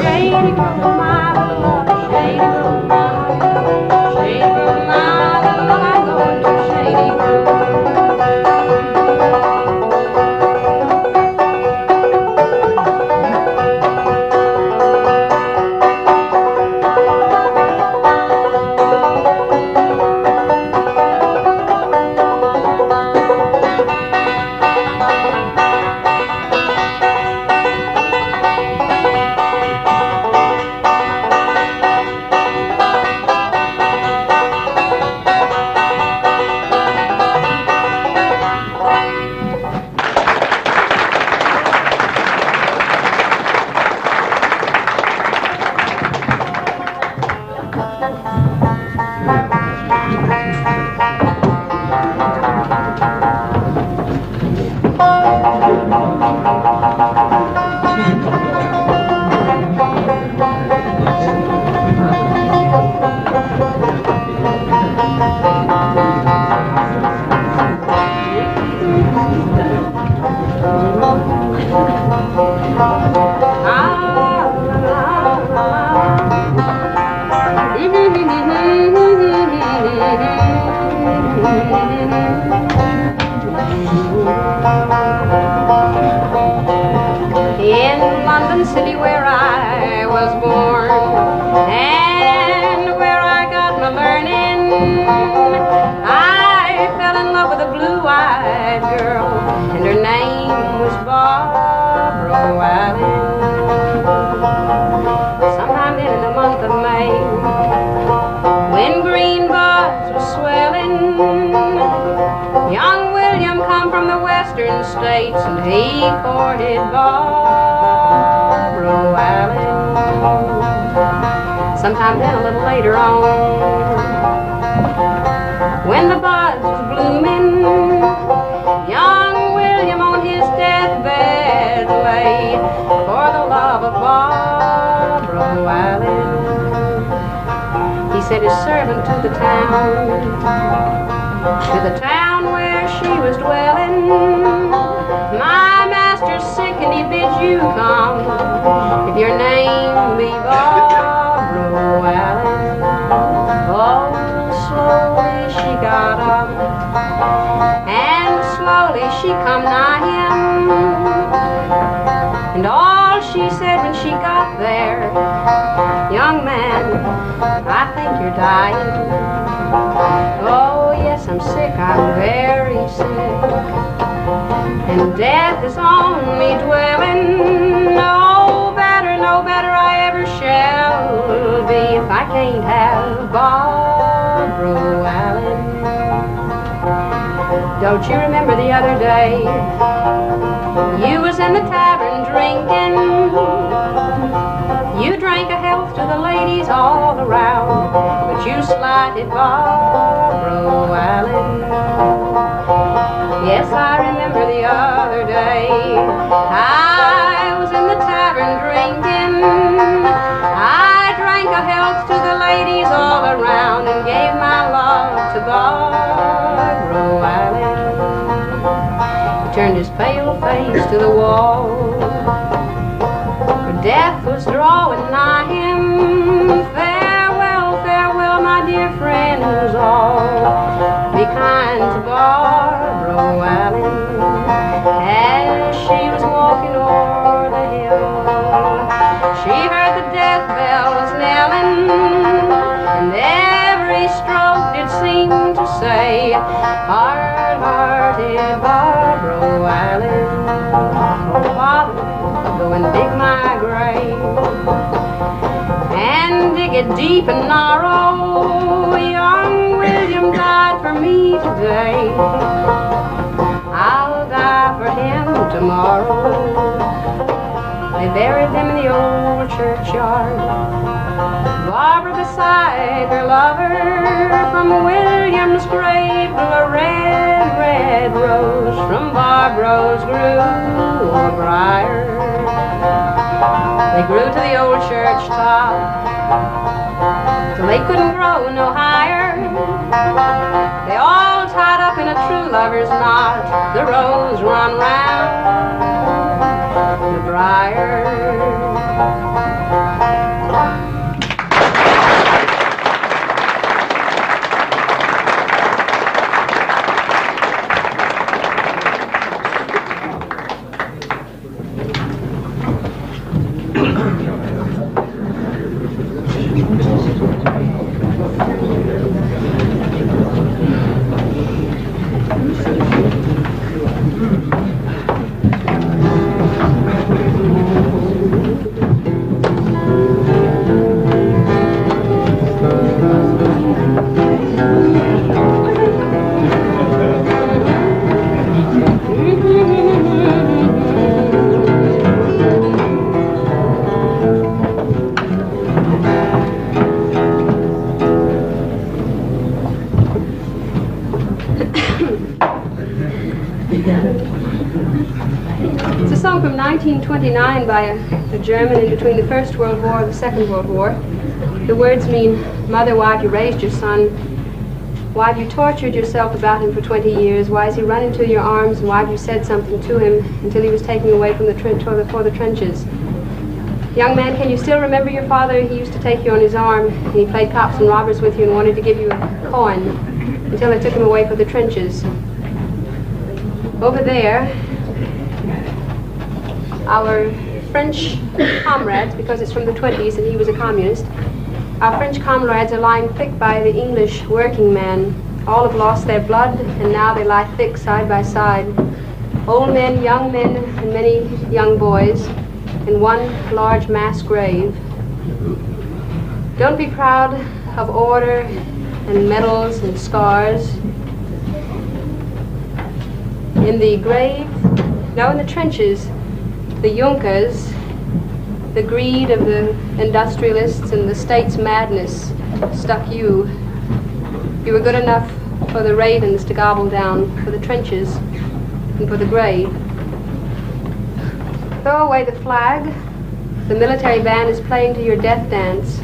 Shady Grove, my little love, Shady Grove, Shady Grove, my little love, I'm going to Shady Grove. States, and he courted Barbara Allen. Sometime then, a little later on, when the buzz was blooming, young William on his deathbed lay for the love of Barbara Allen. He sent his servant to the town where she was dwelling. My master's sick and he bids you come, if your name be Barbara Allen. Oh, slowly she got up, and slowly she come nigh him, and all she said when she got there, young man, I think you're dying. Oh yes, I'm sick, I'm very sick, and death is on me dwelling. No better I ever shall be if I can't have Barbara Allen. Don't you remember the other day, you was in the tavern drinking, you drank a health to the ladies all around, but you slighted Barbara Allen. Yes, I remember the other day, I was in the tavern drinking, I drank a health to the ladies all around and gave my love to Barbara Allen. He turned his pale face to the wall, for death was drawing nigh him. Farewell, farewell, my dear friends all, be kind to Barbara Allen. As she was walking o'er the hill, she heard the death bells knelling, and every stroke did seem to say, hard-hearted Barbara Allen. Oh, Father, go and dig my grave, and dig it deep and narrow. Young William died for me today, I'll die for him tomorrow. They buried them in the old churchyard, Barbara beside her lover. From William's grave grew a red, red rose, from Barbara's grew a briar. They grew to the old church top, till they couldn't grow no higher. They all tied up in a true lover's knot, the rose run round the briar. It's a song from 1929 by a German in between the First World War and the Second World War. The words mean, "Mother, why have you raised your son? Why have you tortured yourself about him for 20 years? Why has he run into your arms, and why have you said something to him until he was taken away from for the trenches? Young man, can you still remember your father? He used to take you on his arm, and he played cops and robbers with you and wanted to give you a coin until they took him away for the trenches. Over there, our French comrades, because it's from the 20s and he was a communist, our French comrades are lying thick by the English working men. All have lost their blood, and now they lie thick side by side. Old men, and many young boys in one large mass grave. Don't be proud of order and medals and scars. In the grave, no, in the trenches, the Junkers, the greed of the industrialists and the state's madness stuck you. You were good enough for the ravens to gobble down, for the trenches and for the grave. Throw away the flag. The military band is playing to your death dance.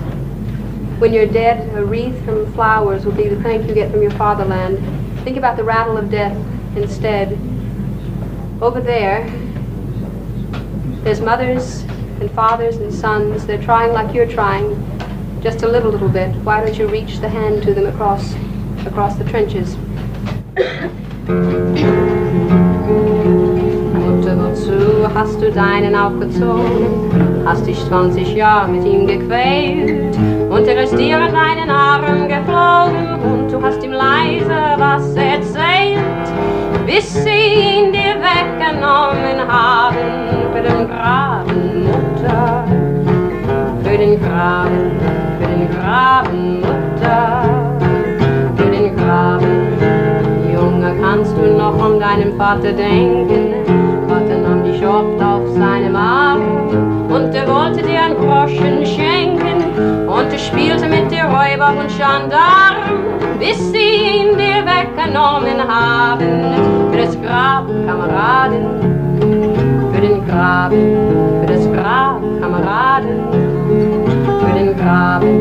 When you're dead, a wreath from flowers will be the thank you get from your fatherland. Think about the rattle of death instead. Over there's mothers and fathers and sons. They're trying like you're trying, just a little bit. Why don't you reach the hand to them across the trenches? Mutter, wozu hast du deinen aufgezogen? Hast dich 20 Jahre mit ihm gequält und er ist dir an deinen Arm geflogen und du hast ihm leise was erzählt, bis sie ihn dir weggenommen haben. Für den Graben, Mutter, für den Graben, Mutter, für den Graben. Junge, kannst du noch an deinen Vater denken? Vater nahm dich oft auf seinem Arm und er wollte dir ein Groschen schenken und er spielte mit dir Räuber und Gendarm, bis sie ihn dir weggenommen haben. Für das Grab, Kameraden, für den Graben, für das Grab, Kameraden, für den Graben.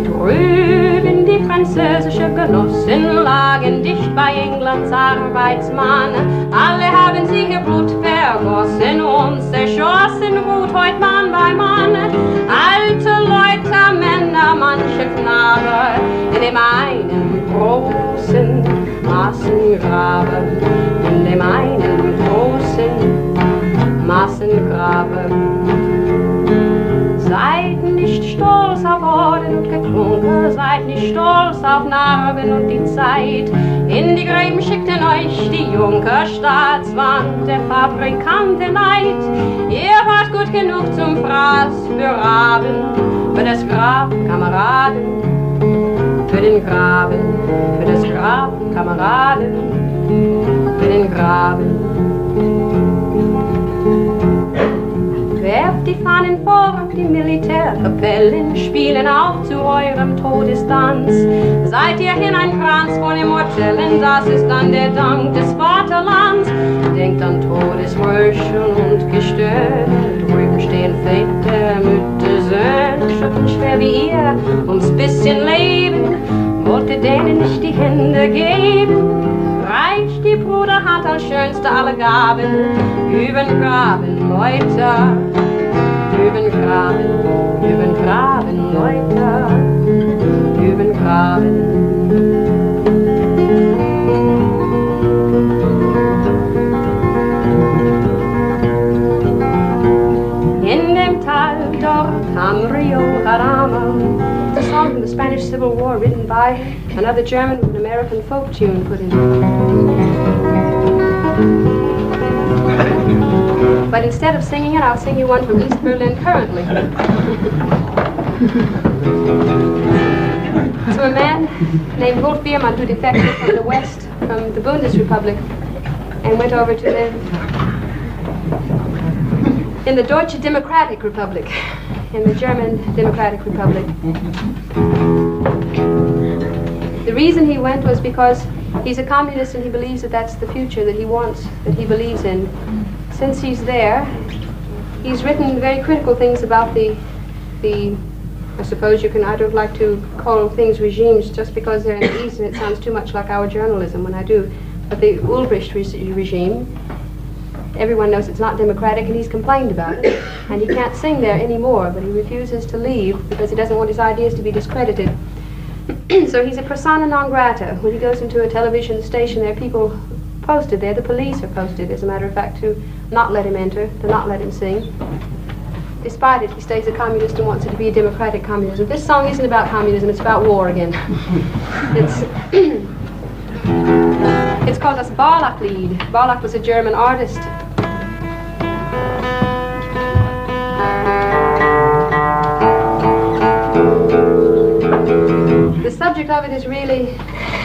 Drüben die französische Genossen lagen dicht bei Englands Arbeitsmann. Alle haben sie ihr Blut vergossen und zerschossen, ruht heut Mann bei Mann. Alte Leute, Männer, manche Knabe, in dem einen großen Massengraben, in dem einen großen Massengraben. Seid nicht stolz auf Orden und Geklunker, seid nicht stolz auf Narben und die Zeit. In die Gräben schickten euch die Junker, Staatswand, der Fabrikante Neid. Ihr wart gut genug zum Fraß für Raben, für das Grab, Kameraden, für den Graben, für das Grab, Kameraden, für den Graben. Werft die Fahnen vor und die Militärkapellen spielen auf zu eurem Todestanz. Seid ihr hineinkranz von Immortellen, das ist dann der Dank des Vaterlands. Denkt an Todesröschen und Gestöhne, drüben stehen Väter, Mütter, Söhne, schütteln schwer wie ihr ums bisschen Leben. wollte denen nicht die Hände geben, reicht die Bruderhand als schönste aller Gaben. Übern Graben, Leute, übern Graben, Leute, übern Graben. In dem Tal dort am Rio Jarama, it's a song from the Spanish Civil War written by another German with an American folk tune put in it. But instead of singing it, I'll sing you one from East Berlin currently. To a man named Wolf Biermann who defected from the West, from the Bundesrepublik, and went over to live in the Deutsche Democratic Republic, in the German Democratic Republic. The reason he went was because he's a communist and he believes that that's the future that he wants, that he believes in. Since he's there, he's written very critical things about the I suppose you can, I don't like to call things regimes just because they're in the East and it sounds too much like our journalism when I do, but the Ulbricht regime, everyone knows it's not democratic and he's complained about it. And he can't sing there anymore, but he refuses to leave because he doesn't want his ideas to be discredited. So he's a persona non grata. When he goes into a television station, there are people posted there, the police are posted, as a matter of fact, to not let him enter, to not let him sing. Despite it, he stays a communist and wants it to be a democratic communism. This song isn't about communism, it's about war again. It's called das Ballad-Lied. Ballad was a German artist. The subject of it is really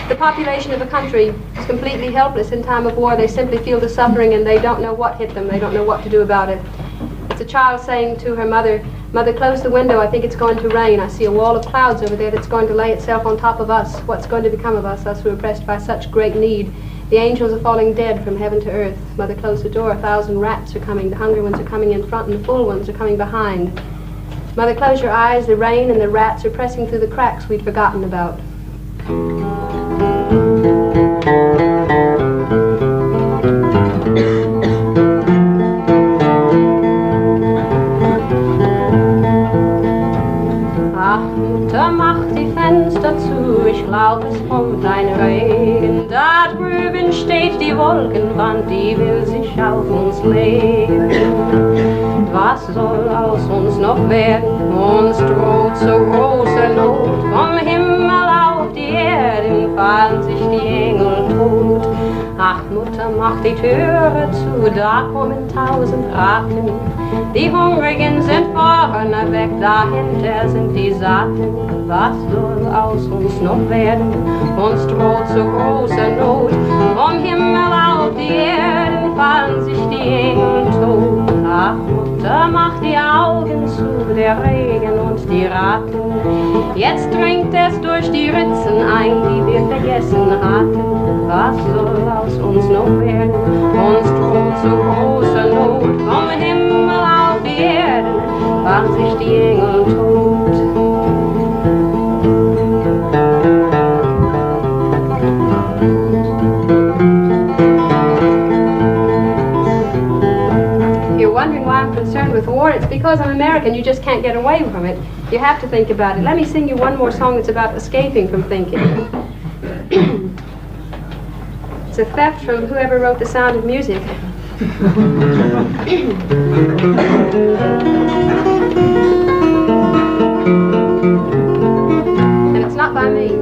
the population of a country is completely helpless in time of war. They simply feel the suffering and they don't know what hit them. They don't know what to do about it. It's a child saying to her mother, "Mother, close the window. I think it's going to rain. I see a wall of clouds over there that's going to lay itself on top of us. What's going to become of us, us who are oppressed by such great need? The angels are falling dead from heaven to earth. Mother, close the door. 1,000 rats are coming. The hungry ones are coming in front and the full ones are coming behind. Mother, close your eyes. The rain and the rats are pressing through the cracks we'd forgotten about." Ach, Mutter, mach die Fenster zu, ich glaub, es kommt ein Regen. Da drüben steht die Wolkenwand, die will sich auf uns legen. Was soll aus uns noch werden? Uns droht so große Not. Vom Himmel auf die Erde fallen sich die Engel tot. Ach, Mutter, mach die Türe zu, da kommen 1000 Ratten. Die Hungrigen sind vorne weg, dahinter sind die Satten. Was soll aus uns noch werden? Uns droht so große Not. Vom Himmel auf die Erde fallen sich die Engel tot. Ach, Mutter, mach die Augen zu, der Regen und die Ratten. Jetzt dringt es durch die Ritzen ein, die wir vergessen hatten. Was soll aus uns noch werden? Uns droht so große Not. Vom Himmel auf die Erde fallen sich die Engel tot. Wondering why I'm concerned with war, it's because I'm American. You just can't get away from it. You have to think about it. Let me sing you one more song that's about escaping from thinking. It's a theft from whoever wrote The Sound of Music. And it's not by me.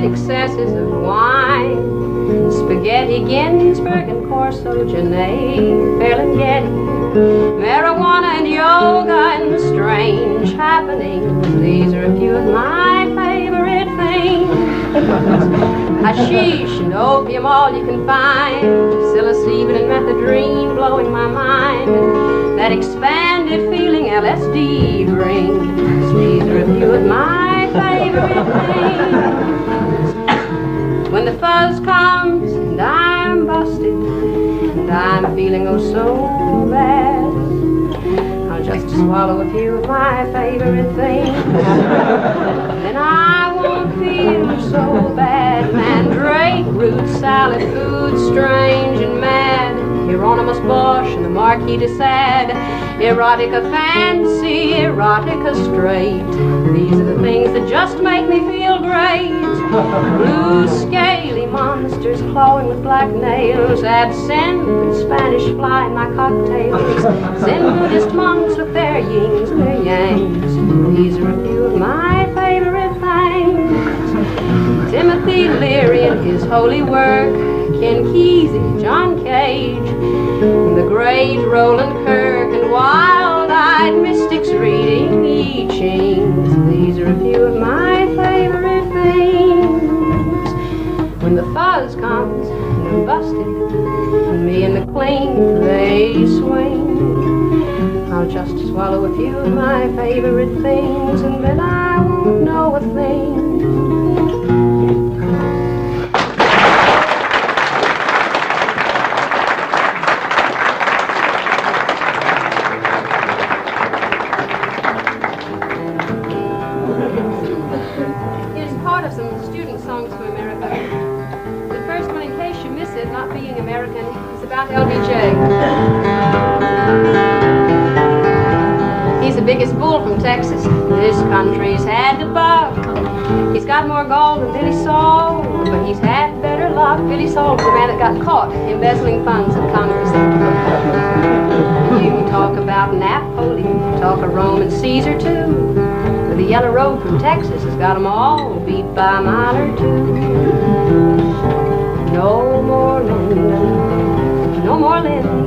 Excesses of wine, spaghetti, Ginsberg, and Corso, Janae, Ferlinghetti, marijuana and yoga and the strange happenings. These are a few of my favorite things. Hashish and opium, all you can find. Psilocybin and methadone blowing my mind. And that expanded feeling LSD brings. These are a few of my favorite things. When the fuzz comes and I'm busted and I'm feeling oh so bad, swallow a few of my favorite things. Then I won't feel so bad. Mandrake root salad, food strange and mad. Hieronymus Bosch and the Marquis de Sade. Erotica fancy, erotica straight. These are the things that just make me feel great. Blue scaly monsters clawing with black nails. Absinthe and Spanish fly in my cocktails. Zen Buddhist monks with their yings and their yangs. These are a few of my favorite things. Timothy Leary and his holy work. Ken Kesey, John Cage, the great Roland Kirk, and wild-eyed mystics reading I Chings. These are a few of my favorite things. When the fuzz comes, and I'm busted, and me and the clean, they swing. I'll just swallow a few of my favorite things, and then I won't know a thing. Biggest bull from Texas, this country's had to buck. He's got more gold than Billy Saul, but he's had better luck. Billy Saul was the man that got caught embezzling funds in Congress. You talk about Napoleon, talk of Roman Caesar too. But the yellow road from Texas has got 'em all beat by a mile or two. No more London, no more Linden,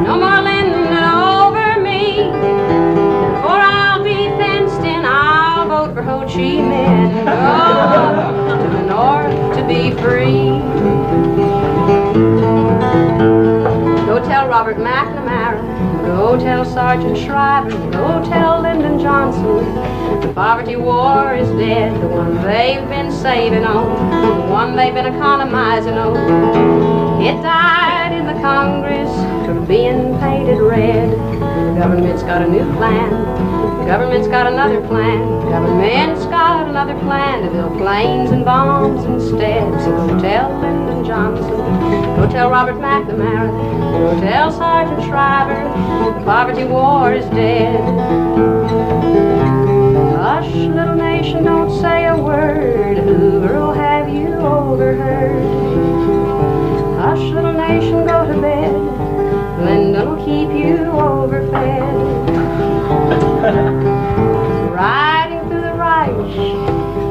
no more Linden over me. For I'll be fenced in, I'll vote for Ho Chi Minh and go to the north to be free. Go tell Robert McNamara, go tell Sergeant Shriver, go tell Lyndon Johnson, the poverty war is dead, the one they've been saving on, the one they've been economizing on. It died in the Congress from being painted red. The government's got a new plan, the government's got another plan, the government's got another plan to build planes and bombs instead. So go tell Lyndon Johnson, go tell Robert McNamara, go tell Sergeant Shriver, the poverty war is dead. Hush, little nation, don't say a word, Hoover'll have you overheard. Hush, little nation, go to bed, Lyndon'll keep you overfed. Riding through the Reich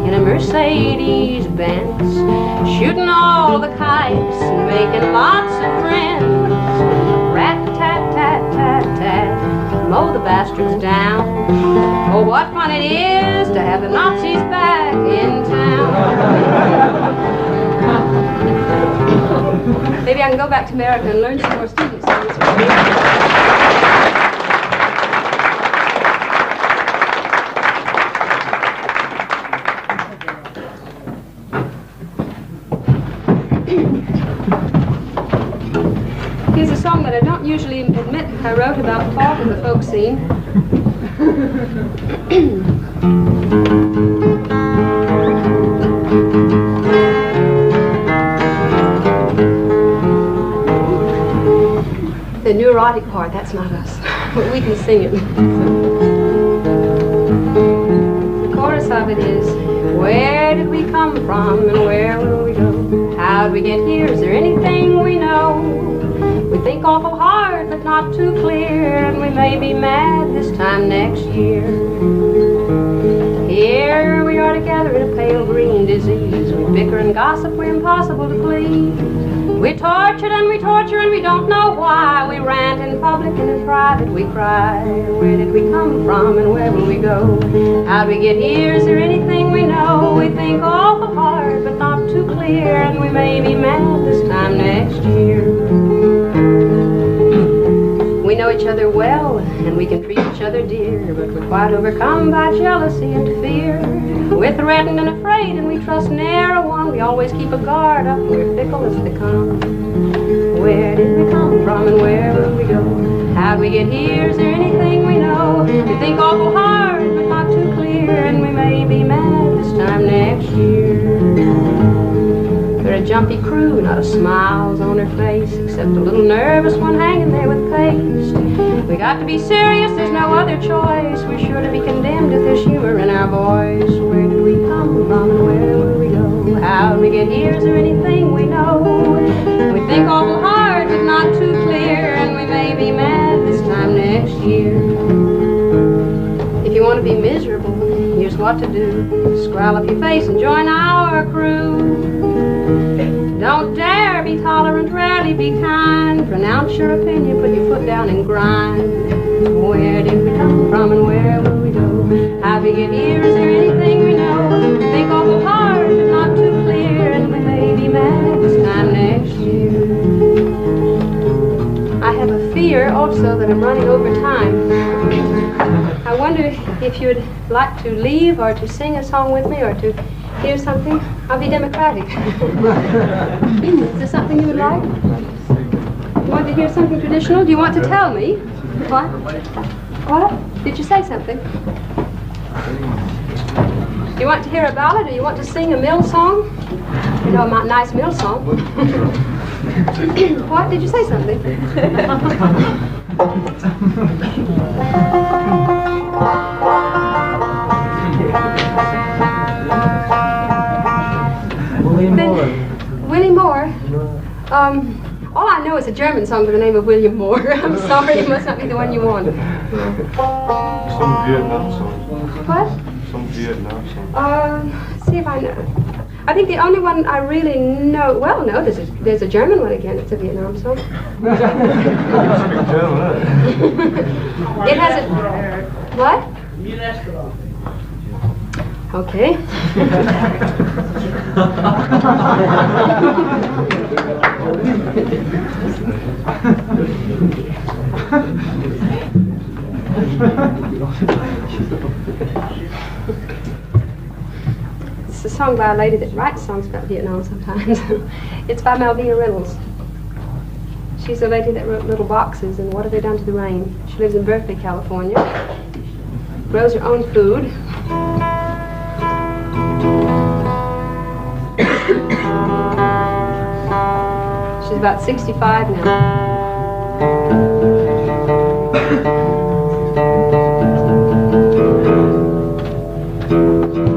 in a Mercedes-Benz, shooting all the kites and making lots of friends. Rat-tat-tat-tat-tat, mow the bastards down. Oh, what fun it is to have the Nazis back in town. Maybe I can go back to America and learn some more student songs. Here's a song that I don't usually admit I wrote about part of the folk scene. The neurotic part, that's not us, but we can sing it. The chorus of it is, where did we come from and where will we go? How'd we get here? Is there anything we know? We think awful hard, but not too clear, and we may be mad this time next year. Here we are together in a pale green disease. We bicker and gossip, we're impossible to please. We're tortured and we torture and we don't know why. We rant in public and in private we cry. Where did we come from and where will we go? How'd we get here? Is there anything we know? We think awful hard, but not too clear, and we may be mad this time next year. We know each other well, and we can treat each other dear, but we're quite overcome by jealousy and fear. We're threatened and afraid, and we trust ne'er a one. We always keep a guard up, and we're fickle as they come. Where did we come from, and where will we go? How'd we get here? Is there anything We think awful hard, but not too clear, and we may be mad this time next year. They're a jumpy crew, not a smile's on her face, except a little nervous one hanging there with paste. We got to be serious, there's no other choice. We're sure to be condemned if there's humor in our voice. Where did we come from and where will we go? How'd we get here? Is there anything we know? We think awful hard, but not too clear, and we may be mad this time next year. If you want to be miserable, here's what to do. Scroll up your face and join our crew. Don't dare be tolerant, rarely be kind. Pronounce your opinion, put your foot down and grind. Where did we come from and where will we go? How we get here, is there anything we know? Think awful hard, but not too clear, and we may be mad this time next year. I have a fear also that I'm running over time. I wonder if you'd like to leave or to sing a song with me or to hear something. I'll be democratic. Is there something you would like? You want to hear something traditional? Do you want to tell me? What? What? Did you say something? Do you want to hear a ballad or you want to sing a mill song? You know, a nice mill song. What? Did you say something? Willie Moore? All I know is a German song by the name of William Moore. I'm sorry, it must not be the one you want.
Some Vietnam song.
What?
Some Vietnam song.
See if I know. I think the only one I really know, well, no, there's a German one again. It's a Vietnam song. It has a, what? Okay. It's a song by a lady that writes songs about Vietnam sometimes. It's by Malvina Reynolds. She's a lady that wrote Little Boxes and What Have They Done to the Rain. She lives in Berkeley, California. Grows her own food. She's about 65 now.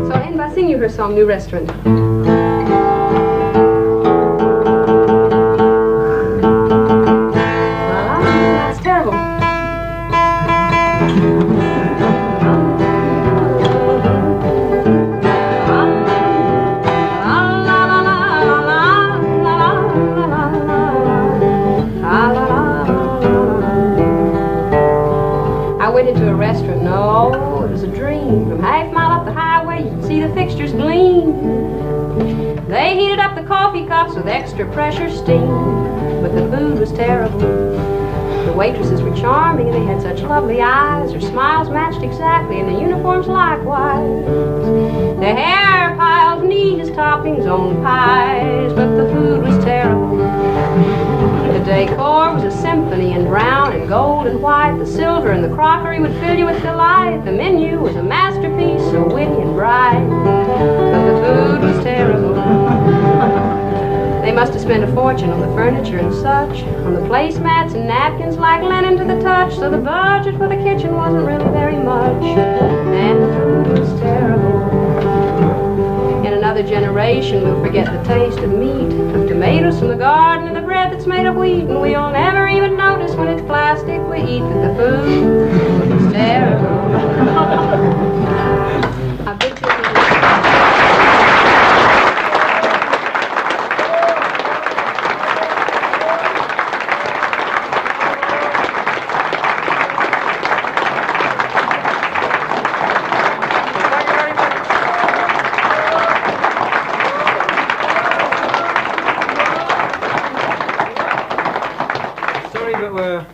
So I'll end by singing her song, New Restaurant. That's terrible. Into a restaurant, no, it was a dream. From half a mile up the highway, you could see the fixtures gleam. They heated up the coffee cups with extra pressure steam, but the food was terrible. The waitresses were charming and they had such lovely eyes. Their smiles matched exactly and the uniforms likewise. Their hair piled neat as toppings on pies, but the food was terrible. The decor was a symphony in brown and gold and white. The silver and the crockery would fill you with delight. The menu was a masterpiece, so witty and bright, but the food was terrible. They must have spent a fortune on the furniture and such, on the placemats and napkins like linen to the touch, so the budget for the kitchen wasn't really very much, and the food was terrible. In another generation we'll forget the taste of meat, of tomatoes from the garden and the bread that's made of wheat, and we'll never even notice when it's plastic we eat that the food is terrible. I bet you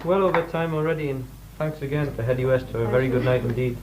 well over time already, and thanks again to Hedy West for a very good night indeed.